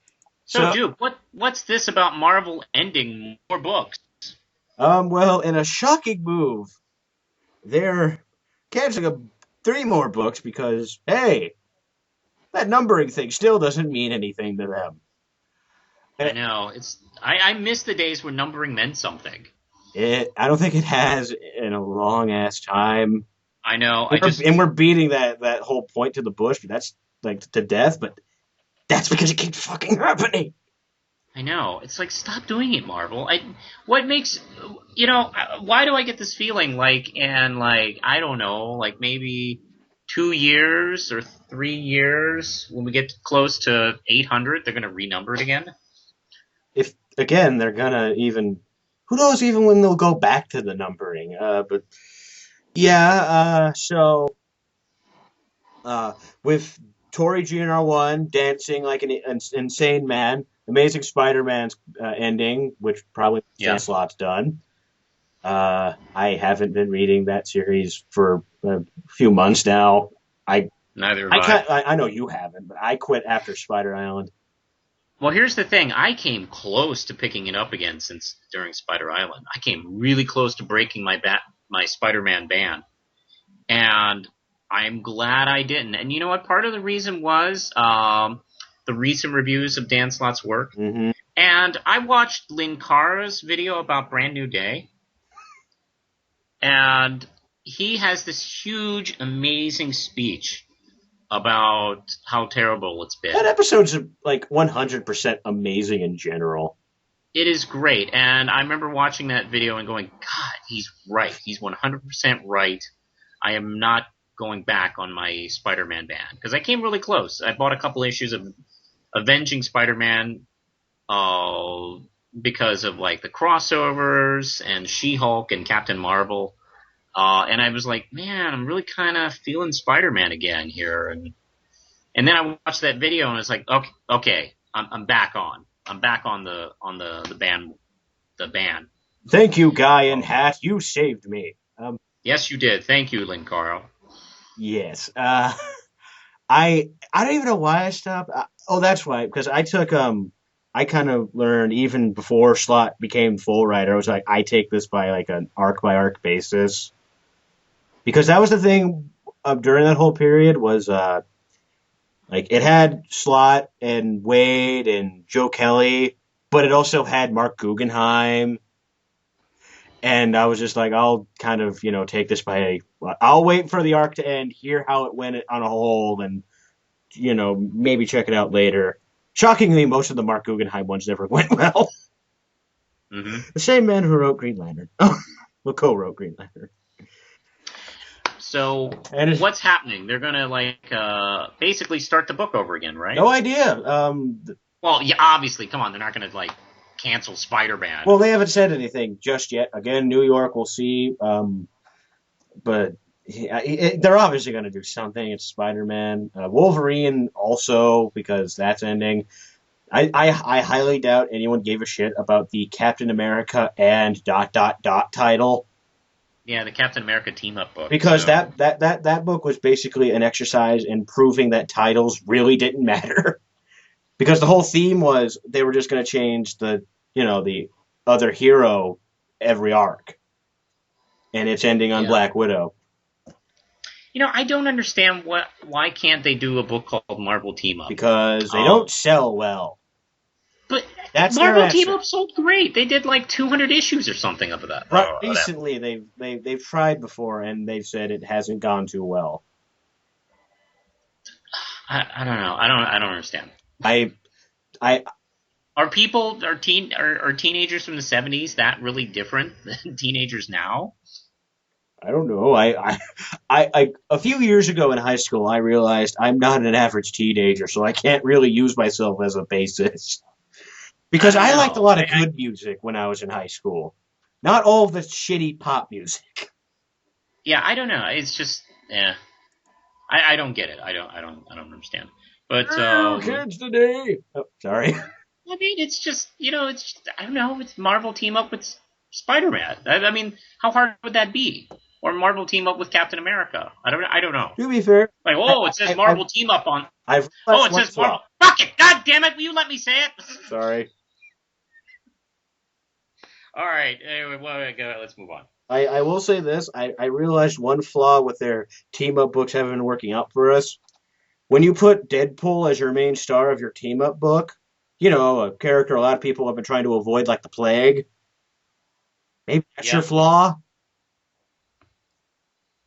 So, So, Duke, what's this about Marvel ending more books? well, in a shocking move, they're canceling 3 more books because, hey, that numbering thing still doesn't mean anything to them. I And know I miss the days when numbering meant something. I don't think it has in a long ass time. I know. And we're beating that whole point to the bush. That's like to death, but that's because it keeps fucking happening. I know. It's like, stop doing it, Marvel. What makes, why do I get this feeling like, and like, I don't know, like maybe 2 years or 3 years, when we get close to 800, they're going to renumber it again? If again they're gonna even, who knows even when they'll go back to the numbering. But yeah. Uh, with Tori GNR1 dancing like an insane man, Amazing Spider-Man's ending, which probably Yeah. Slot's done. I haven't been reading that series for a few months now. I Neither have I I. can't. I know you haven't, but I quit after Spider Island. Well, here's the thing. I came close to picking it up again since during Spider Island. I came really close to breaking my Spider-Man ban. And I'm glad I didn't. And you know what? Part of the reason was the recent reviews of Dan Slott's work. Mm-hmm. And I watched Linkara's video about Brand New Day, and he has this huge, amazing speech about how terrible it's That been. episode's like 100% amazing in general. It is great, and I remember watching that video and going, God, he's right. He's 100% right. I am not going back on my Spider-Man ban, because I came really close. I bought a couple issues of Avenging Spider-Man uh, because of like the crossovers and She-Hulk and Captain Marvel. And I was like, man, I'm really kind of feeling Spider-Man again here. And then I watched that video and I was like, okay, I'm back on. I'm back on the ban. Thank you, guy in Oh, hat. You saved me. yes, you did. Thank you, Linkaro. Yes. I don't even know why I stopped. Oh, that's why. Because I kind of learned even before Slot became full writer. I was like, I take this by like an arc by arc basis because that was the thing during that whole period was like it had Slot and Wade and Joe Kelly, but it also had Mark Guggenheim. And I was just like, I'll kind of, take this by. I'll wait for the arc to end, hear how it went on a whole, and maybe check it out later. Shockingly, most of the Mark Guggenheim ones never went well. Hmm. The same man who wrote Green Lantern, well, co-wrote Green Lantern, So and it's what's happening? They're gonna basically start the book over again, right? no idea. Well, yeah, obviously. Come on, they're not gonna cancel Spider-Man. Well, they haven't said anything just yet. Again, New York, we'll see. But yeah, they're obviously going to do something. It's Spider-Man, Wolverine also because that's ending. I highly doubt anyone gave a shit about the Captain America and dot dot dot title Yeah, the Captain America team up book. because So that book was basically an exercise in proving that titles really didn't matter because the whole theme was they were just going to change the other hero every arc and it's ending on yeah, Black Widow I don't understand why can't they do a book called Marvel Team Up? because they Um, don't sell well. but That's their Marvel Team answer. Up sold great. They did like 200 issues or something of that. Right, recently, they've tried before, and they've said it hasn't gone too well. I don't know. I don't understand. I I Are teenagers from the 70s that really different than teenagers now? I don't know. A few years ago in high school, I realized I'm not an average teenager, so I can't really use myself as a basis I because don't I liked a know. lot of good music when I was in high school, not all the shitty pop music. Yeah, I don't know. It's just yeah. I don't get it. I don't understand. But Oh, kids today. Oh, sorry. I mean, it's just, it's just, I don't know. It's Marvel team up with Spider-Man. I mean, how hard would that be? Or Marvel team up with Captain America? I don't know. To be fair, Like, I, oh, it says I've Marvel team up on. I've Oh, realized it one says Marvel. flaw. Fuck it! God damn it! Will you let me say it? Sorry. All right. Anyway, let's move on. I will say this. I realized one flaw with their team up books haven't been working out for us. When you put Deadpool as your main star of your team up book, a character a lot of people have been trying to avoid like the plague. Maybe that's your Yeah. flaw.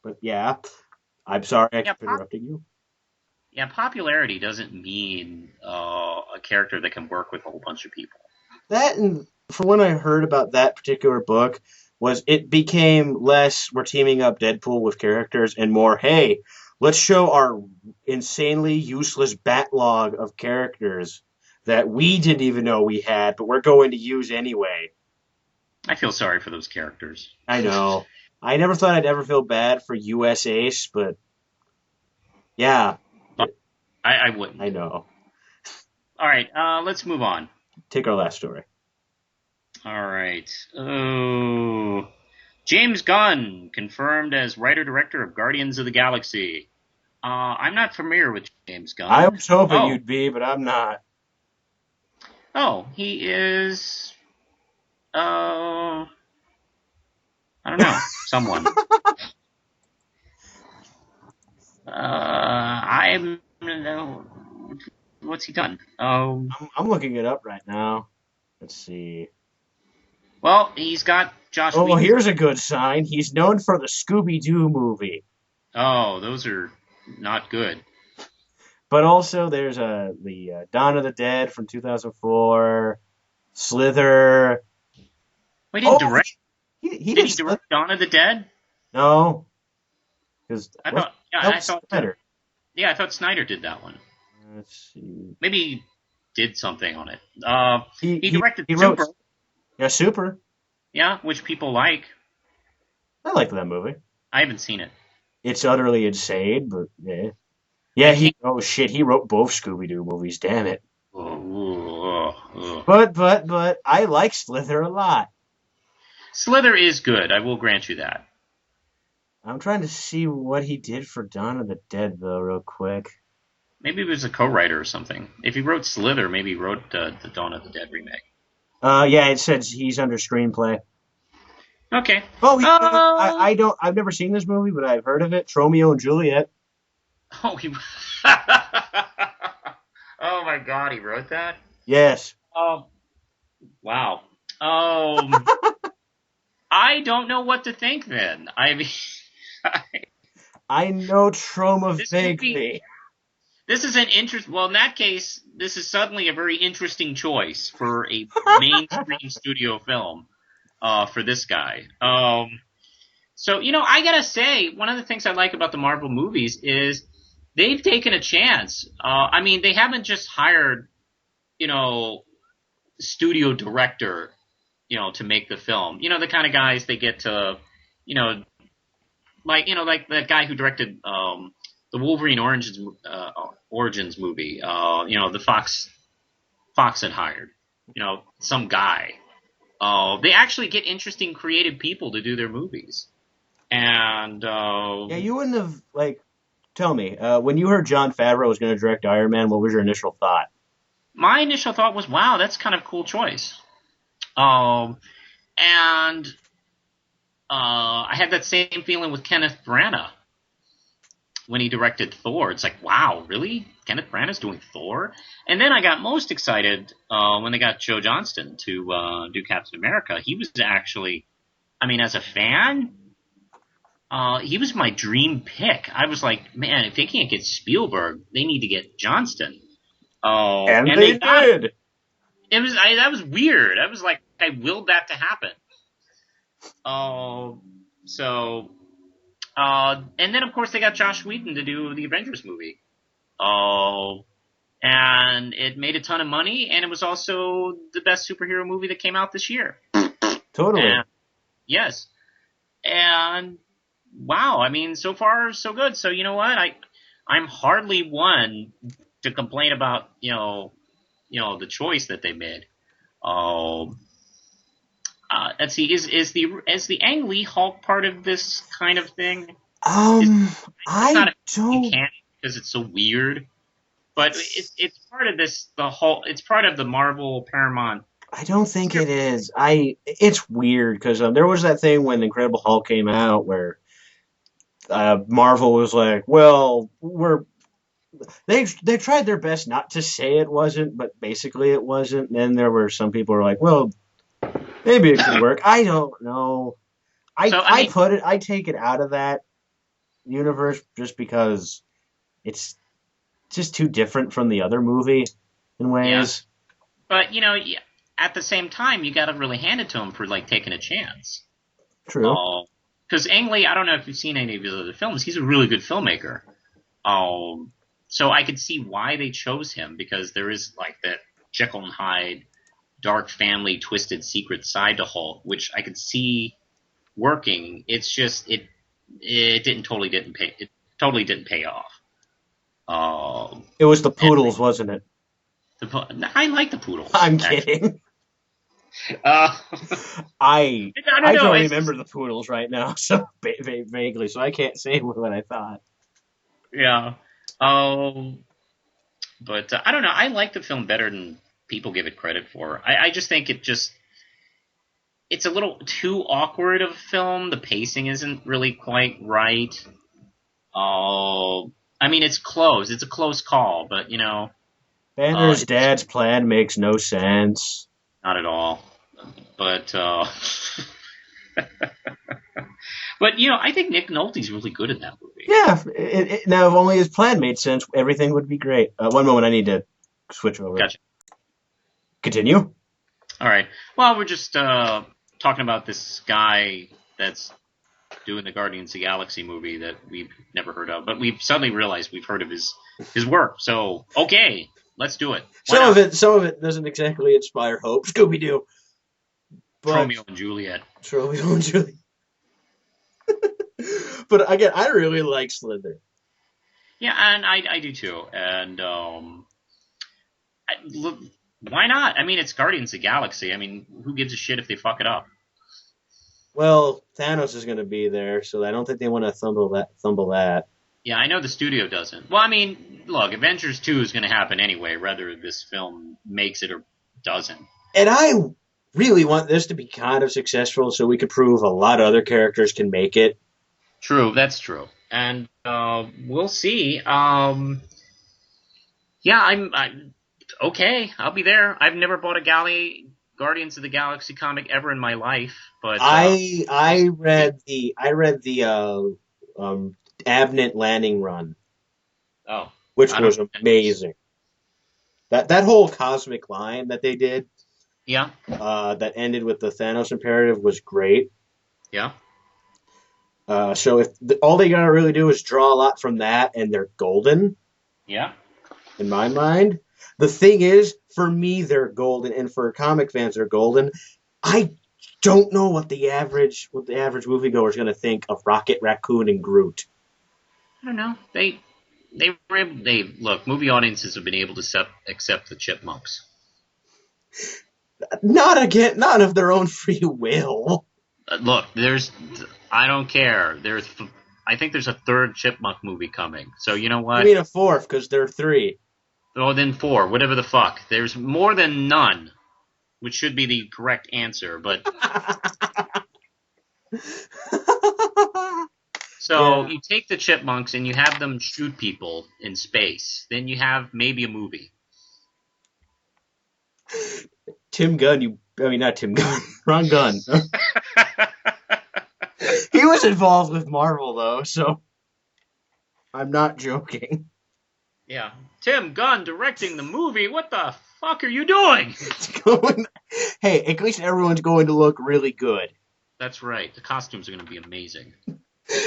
But yeah, I'm sorry I Yeah. keep interrupting you. Yeah. Popularity doesn't mean a character that can work with a whole bunch of people. That and from when I heard about that particular book was it became less we're teaming up Deadpool with characters and more, hey, let's show our insanely useless backlog of characters that we didn't even know we had, but we're going to use anyway. I feel sorry for those characters. I know. I never thought I'd ever feel bad for US Ace, but yeah, But I I wouldn't. know. All right. Let's move on. Take our last story. All right. Oh, James Gunn confirmed as writer-director of Guardians of the Galaxy. I'm not familiar with James I Gunn. was hoping Oh, you'd be, but I'm not. he is. I don't know. Someone. I don't know. What's he done? Oh, I'm looking it up right now. Let's see. well, he's got Josh Oh, Whedon's. here's a good sign. He's known for the Scooby Doo movie, Oh, those are not good. but also there's the Dawn of the Dead from 2004, Slither. Wait, Oh, he did did he Slither. direct Dawn of the Dead? No, because I thought. Yeah, that I was thought. Snyder. Yeah, I thought Snyder did that one. Let's see. Maybe he did something on it. He He he directed he wrote Super. yeah Super. Yeah, which people like. I like that movie. I haven't seen it. It's utterly insane, but yeah. I Yeah, can't. oh shit, he wrote both Scooby Doo movies. Damn it. Ugh. But I like Slither a lot. Slither is good. I will grant you that. I'm trying to see what he did for Dawn of the Dead though, real quick. Maybe he was a co-writer or something. If he wrote Slither, maybe he wrote the Dawn of the Dead remake. Yeah, it says he's under screenplay. Okay. Oh, Oh, I don't. I've never seen this movie, but I've heard of it. Romeo and Juliet. oh, he. Oh my God, he wrote that. Yes, Oh, wow. I don't know what to think then. I mean, I know Troma this movie. vaguely. This is an interest. Well, in that case, this is suddenly a very interesting choice for a mainstream studio film. For this guy. So I gotta say, one of the things I like about the Marvel movies is they've taken a chance. I mean, they haven't just hired, studio director, to make the film. The kind of guys they get to, you know, like that guy who directed the Wolverine Origins movie. The Fox had hired, some guy. They actually get interesting, creative people to do their movies. And Yeah, you wouldn't have like. Tell me, when you heard Jon Favreau was going to direct Iron Man, what was your initial thought? my initial thought was, wow, that's kind of a cool choice. And I had that same feeling with Kenneth Branagh when he directed Thor. It's like, wow, really? Kenneth Branagh's doing Thor? And then I got most excited when they got Joe Johnston to do Captain America. He was actually, I mean, as a fan, he was my dream pick. I was like, man, if they can't get Spielberg, they need to get Johnston. And And they they got it. did. That was weird. I was like, I willed that to happen. So and then of course they got Josh Whedon to do the Avengers movie. And it made a ton of money, and it was also the best superhero movie that came out this year. Totally. And yes, and wow, I mean, so far so good. So you know what, I'm hardly one to complain about the choice that they made. Um, let's see, is the Ang Lee Hulk part of this kind of thing? Is, it's not I a don't. canon because it's so weird, but it's part of this. It's part of the Marvel Paramount. I don't think it is. It's weird because there was that thing when Incredible Hulk came out where Marvel was like, well, they tried their best not to say it wasn't, but basically it wasn't. And then there were some people who were like, well, maybe it could work. I don't know. So I mean, I take it out of that universe just because it's just too different from the other movie in yeah, ways. but at the same time, you got to really hand it to him for like taking a chance. True. Because Ang Lee, I don't know if you've seen any of his other films. He's a really good filmmaker. So I could see why they chose him because there is like that Jekyll and Hyde, dark family, twisted secret side to Hulk, which I could see working. It's just it totally didn't pay off. It was the And poodles, wasn't it? I like the poodles. I'm Actually. kidding. Uh, I I don't I know. don't It's remember the poodles right now, so vaguely, so I can't say what I thought. yeah. Um, but I don't know. I like the film better than people give it credit for. I just think it's a little too awkward of a film. The pacing isn't really quite right. I mean, it's close. It's a close call, but Banner's it's dad's plan makes no sense. not at all. But but I think Nick Nolte's really good in that movie. Yeah, now if only his plan made sense, everything would be great. One moment, I need to switch over. Gotcha. Continue. All right. Well, we're just talking about this guy that's doing the Guardians of the Galaxy movie that we've never heard of, but we've suddenly realized we've heard of his work. So okay, let's do it. Why not? Some of it doesn't exactly inspire hope. Scooby Doo, but Romeo and Juliet. Romeo and Juliet. But again, I really like Slither. Yeah, and I do too. And look, why not? I mean, it's Guardians of the Galaxy. I mean, who gives a shit if they fuck it up? Well, Thanos is going to be there, so I don't think they want to thumble that. Yeah, I know the studio doesn't. Well, I mean, look, Avengers 2 is going to happen anyway, whether this film makes it or doesn't. And I really want this to be kind of successful so we could prove a lot of other characters can make it. True, that's true. And we'll see. Yeah, I'm okay. I'll be there. I've never bought a Guardians of the Galaxy comic ever in my life, but I read the Abnett Landing run, oh, which I was don't. amazing. That whole cosmic line that they did, Yeah, that ended with the Thanos imperative was great. yeah. So if all they gotta really do is draw a lot from that, and they're golden. Yeah. In my mind, the thing is, for me, they're golden, and for comic fans, they're golden. I don't know what the average moviegoer is going to think of Rocket Raccoon and Groot. I don't know. They look. Movie audiences have been able to accept the chipmunks. Not of their own free will. Look, I don't care. I think there's a third chipmunk movie coming. So you know what? I mean a fourth because there are three. Oh, then four. Whatever the fuck. There's more than none, which should be the correct answer. But so Yeah. you take the chipmunks and you have them shoot people in space. Then you have maybe a movie. Tim Gunn, not Tim Gunn. Wrong Gunn. He was involved with Marvel, though, so I'm not joking. Yeah. Tim Gunn directing the movie. What the fuck are you doing? Hey, at least everyone's going to look really good. That's right. The costumes are going to be amazing.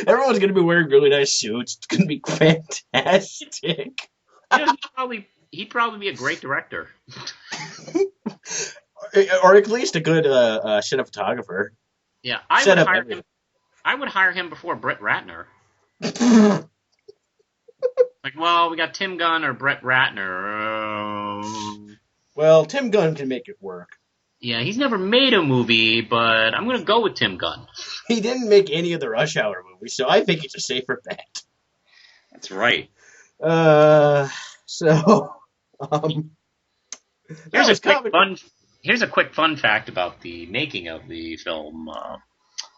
Everyone's going to be wearing really nice suits. It's going to be fantastic. He'd probably be a great director. Or at least a good cinematographer. Yeah, I would hire him before Brett Ratner. Like, well, we got Tim Gunn or Brett Ratner. Well, Tim Gunn can make it work. Yeah, he's never made a movie, but I'm gonna go with Tim Gunn. He didn't make any of the Rush Hour movies, so I think it's a safer bet. That's right. Uh, so, um, that Here's a was quick comic. fun. Here's a quick fun fact about the making of the film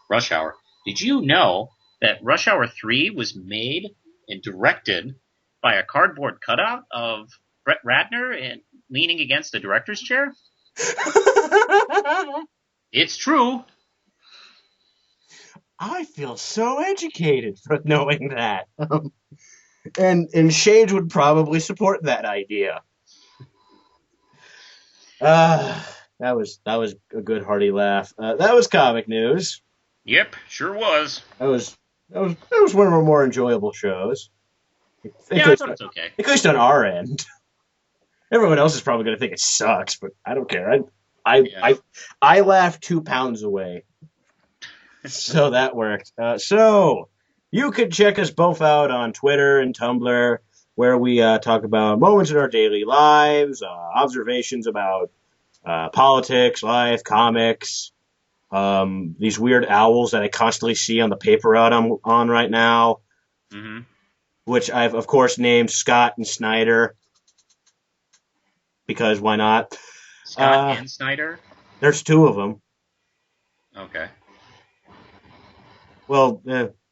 Rush Hour. Did you know that Rush Hour 3 was made and directed by a cardboard cutout of Brett Ratner and leaning against the director's chair? It's true. I feel so educated for knowing that. And Shades would probably support that idea. Uh, that was a good hearty laugh. That was comic news. Yep, sure was. That was one of our more enjoyable shows. Yeah, I thought it's okay. At least on our end. Everyone else is probably going to think it sucks, but I don't care. I laughed 2 pounds away, so that worked. So you can check us both out on Twitter and Tumblr, where we talk about moments in our daily lives, observations about politics, life, comics, these weird owls that I constantly see on the paper route I'm on right now, Mm-hmm. which I've of course named Scott and Snyder because why not? Scott and Snyder? There's two of them. Okay. Well,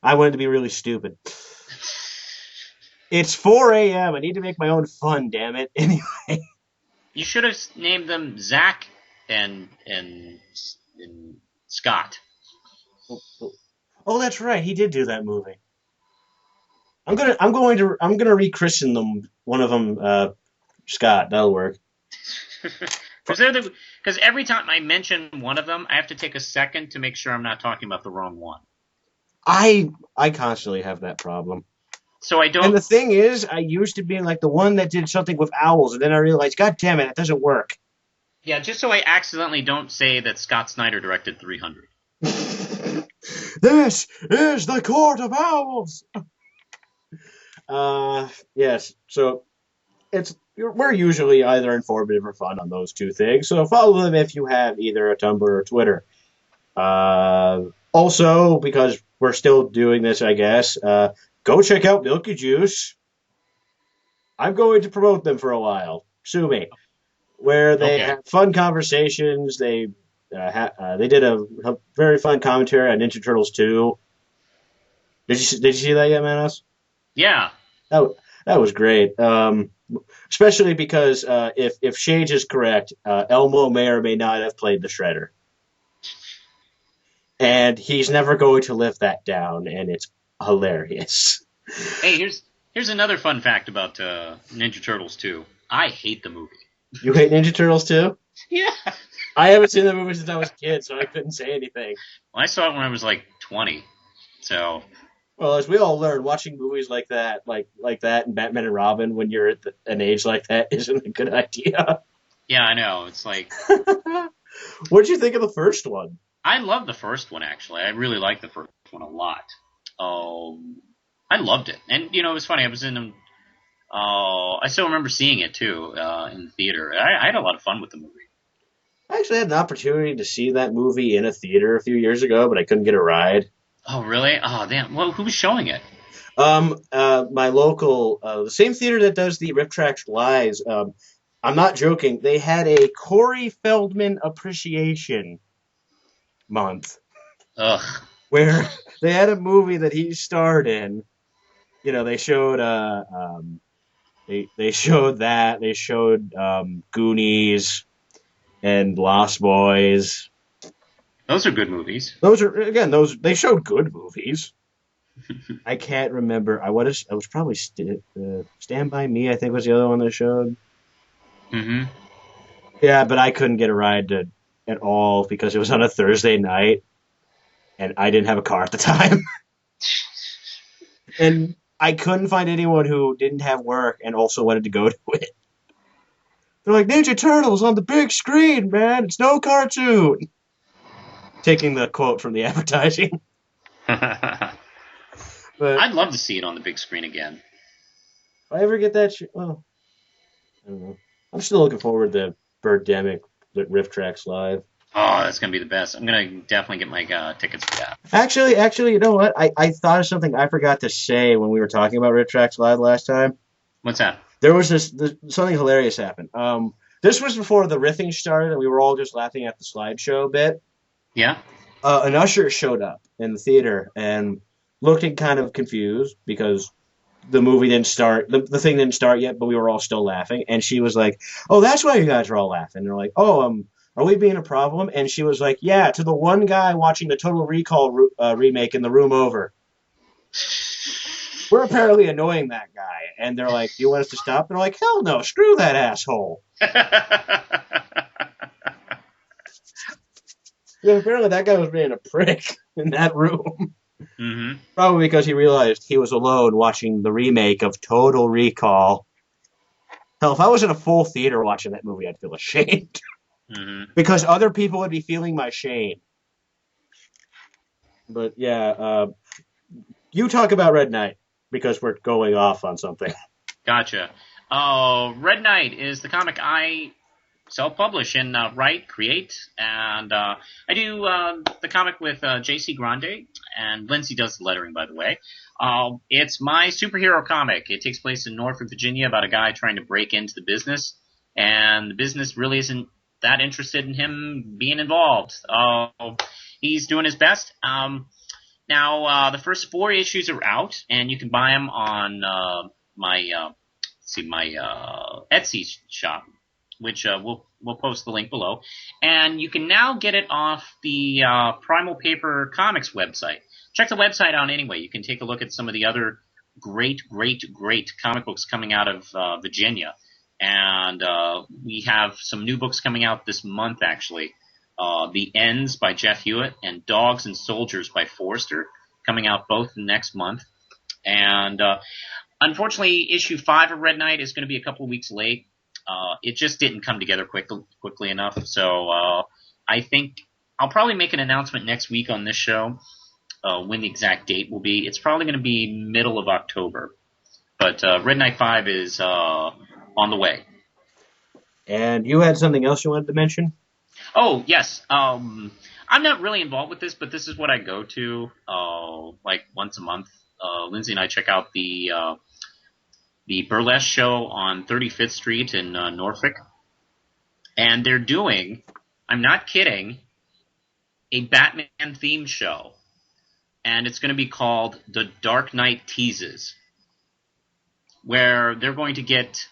I wanted to be really stupid. It's 4 a.m. I need to make my own fun, damn it. Anyway. You should have named them Zach and Scott. Oh, that's right. He did do that movie. I'm gonna rechristen them. One of them, Scott. That'll work. Because every time I mention one of them, I have to take a second to make sure I'm not talking about the wrong one. I constantly have that problem. So I don't. And the thing is, I used to be like the one that did something with owls, and then I realized, God damn it, it doesn't work. Yeah, just so I accidentally don't say that Scott Snyder directed 300. This is the Court of Owls. Yes. So we're usually either informative or fun on those two things. So follow them if you have either a Tumblr or Twitter. Also, because we're still doing this, I guess, go check out Milky Juice. I'm going to promote them for a while. Sue me. Where they have fun conversations. They did a very fun commentary on Ninja Turtles 2. Did you see that yet, Manos? Yeah. That was great. Especially because if Shades is correct, Elmo may or may not have played the Shredder. And he's never going to live that down, and it's hilarious. Hey, here's another fun fact about Ninja Turtles 2. I hate the movie. You hate Ninja Turtles too? Yeah. I haven't seen the movie since I was a kid, so I couldn't say anything. Well, I saw it when I was like 20. So. Well, as we all learned, watching movies like that, like that, and Batman and Robin when you're at an age like that isn't a good idea. Yeah, I know. It's like. What did you think of the first one? I love the first one, actually. I really like the first one a lot. I loved it. And, it was funny. I was in I still remember seeing it, too, in the theater. I had a lot of fun with the movie. I actually had an opportunity to see that movie in a theater a few years ago, but I couldn't get a ride. Oh, really? Oh, damn. Well, who was showing it? My local, the same theater that does the Rip Tracks Lives, I'm not joking, they had a Corey Feldman Appreciation Month. Ugh. Where they had a movie that he starred in. They showed they showed that. They showed Goonies and Lost Boys. Those are good movies. They showed good movies. I can't remember. I was probably Stand By Me, I think was the other one they showed. Mm-hmm. Yeah, but I couldn't get a ride at all because it was on a Thursday night. And I didn't have a car at the time. And I couldn't find anyone who didn't have work and also wanted to go to it. They're like, Ninja Turtles on the big screen, man. It's no cartoon. Taking the quote from the advertising. But I'd love to see it on the big screen again. If I ever get that well, I don't know. I'm still looking forward to Birdemic Riff Tracks Live. Oh, that's gonna be the best. I'm gonna definitely get my tickets for that. Actually, you know what? I thought of something I forgot to say when we were talking about Riff Tracks Live last time. What's that? There was something hilarious happened. This was before the riffing started, and we were all just laughing at the slideshow bit. Yeah. An usher showed up in the theater and looked kind of confused because the movie didn't start, the thing didn't start yet, but we were all still laughing. And she was like, "Oh, that's why you guys are all laughing." And they're like, "Oh, are we being a problem?" And she was like, "Yeah, to the one guy watching the Total Recall remake in the room over. We're apparently annoying that guy." And they're like, "Do you want us to stop?" And they're like, "Hell no, screw that asshole." Yeah, apparently that guy was being a prick in that room. Mm-hmm. Probably because he realized he was alone watching the remake of Total Recall. Hell, if I was in a full theater watching that movie, I'd feel ashamed. Mm-hmm. Because other people would be feeling my shame. But yeah, you talk about Red Knight because we're going off on something. Gotcha. Oh, Red Knight is the comic I self-publish and create, and I do the comic with J.C. Grande, and Lindsay does the lettering, by the way. It's my superhero comic. It takes place in Norfolk, Virginia, about a guy trying to break into the business, and the business really isn't that interested in him being involved. He's doing his best. Now, the first 4 issues are out, and you can buy them on my Etsy shop, which we'll post the link below. And you can now get it off the Primal Paper Comics website. Check the website out anyway. You can take a look at some of the other great comic books coming out of Virginia. And we have some new books coming out this month, actually. The Ends by Jeff Hewitt and Dogs and Soldiers by Forster, coming out both next month. And unfortunately, issue 5 of Red Knight is going to be a couple of weeks late. It just didn't come together quickly enough. So I think I'll probably make an announcement next week on this show when the exact date will be. It's probably going to be middle of October. But Red Knight 5 is on the way. And you had something else you wanted to mention? Oh, yes. I'm not really involved with this, but this is what I go to like once a month. Lindsay and I check out the Burlesque show on 35th Street in Norfolk. And they're doing, I'm not kidding, a Batman-themed show. And it's going to be called The Dark Knight Teases, where they're going to get,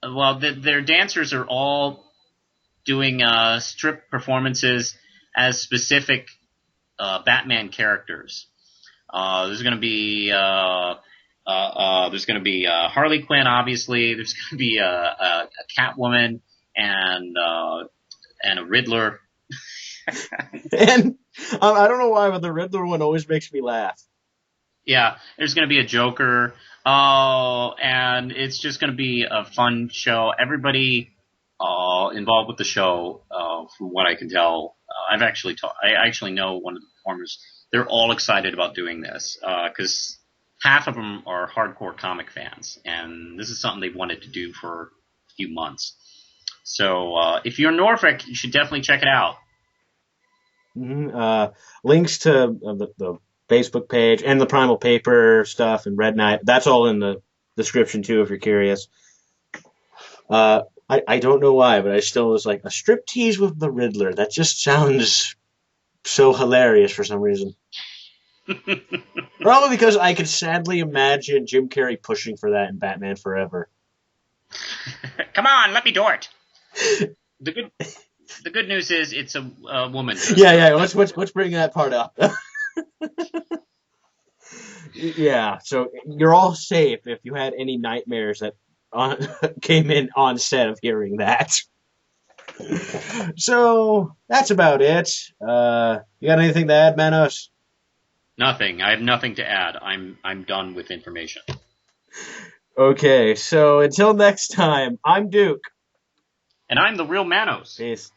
well, their dancers are all doing strip performances as specific Batman characters. There's going to be Harley Quinn, obviously. There's going to be a Catwoman and a Riddler. And I don't know why, but the Riddler one always makes me laugh. Yeah, there's going to be a Joker. And it's just going to be a fun show. Everybody involved with the show, from what I can tell, I actually know one of the performers. They're all excited about doing this because half of them are hardcore comic fans, and this is something they've wanted to do for a few months. So if you're in Norfolk, you should definitely check it out. Mm-hmm. Links to the Facebook page and the Primal Paper stuff and Red Knight, that's all in the description too if you're curious. I don't know why, but I still was like, a striptease with the Riddler. That just sounds so hilarious for some reason. Probably because I could sadly imagine Jim Carrey pushing for that in Batman Forever. Come on, let me do it. The good news is it's a woman. Yeah. Let's bring that part up. Yeah, so you're all safe if you had any nightmares that came in on set of hearing that. So that's about it. You got anything to add, Manos? Nothing. I have nothing to add. I'm done with information. Okay, so until next time, I'm Duke. And I'm the real Manos. Peace.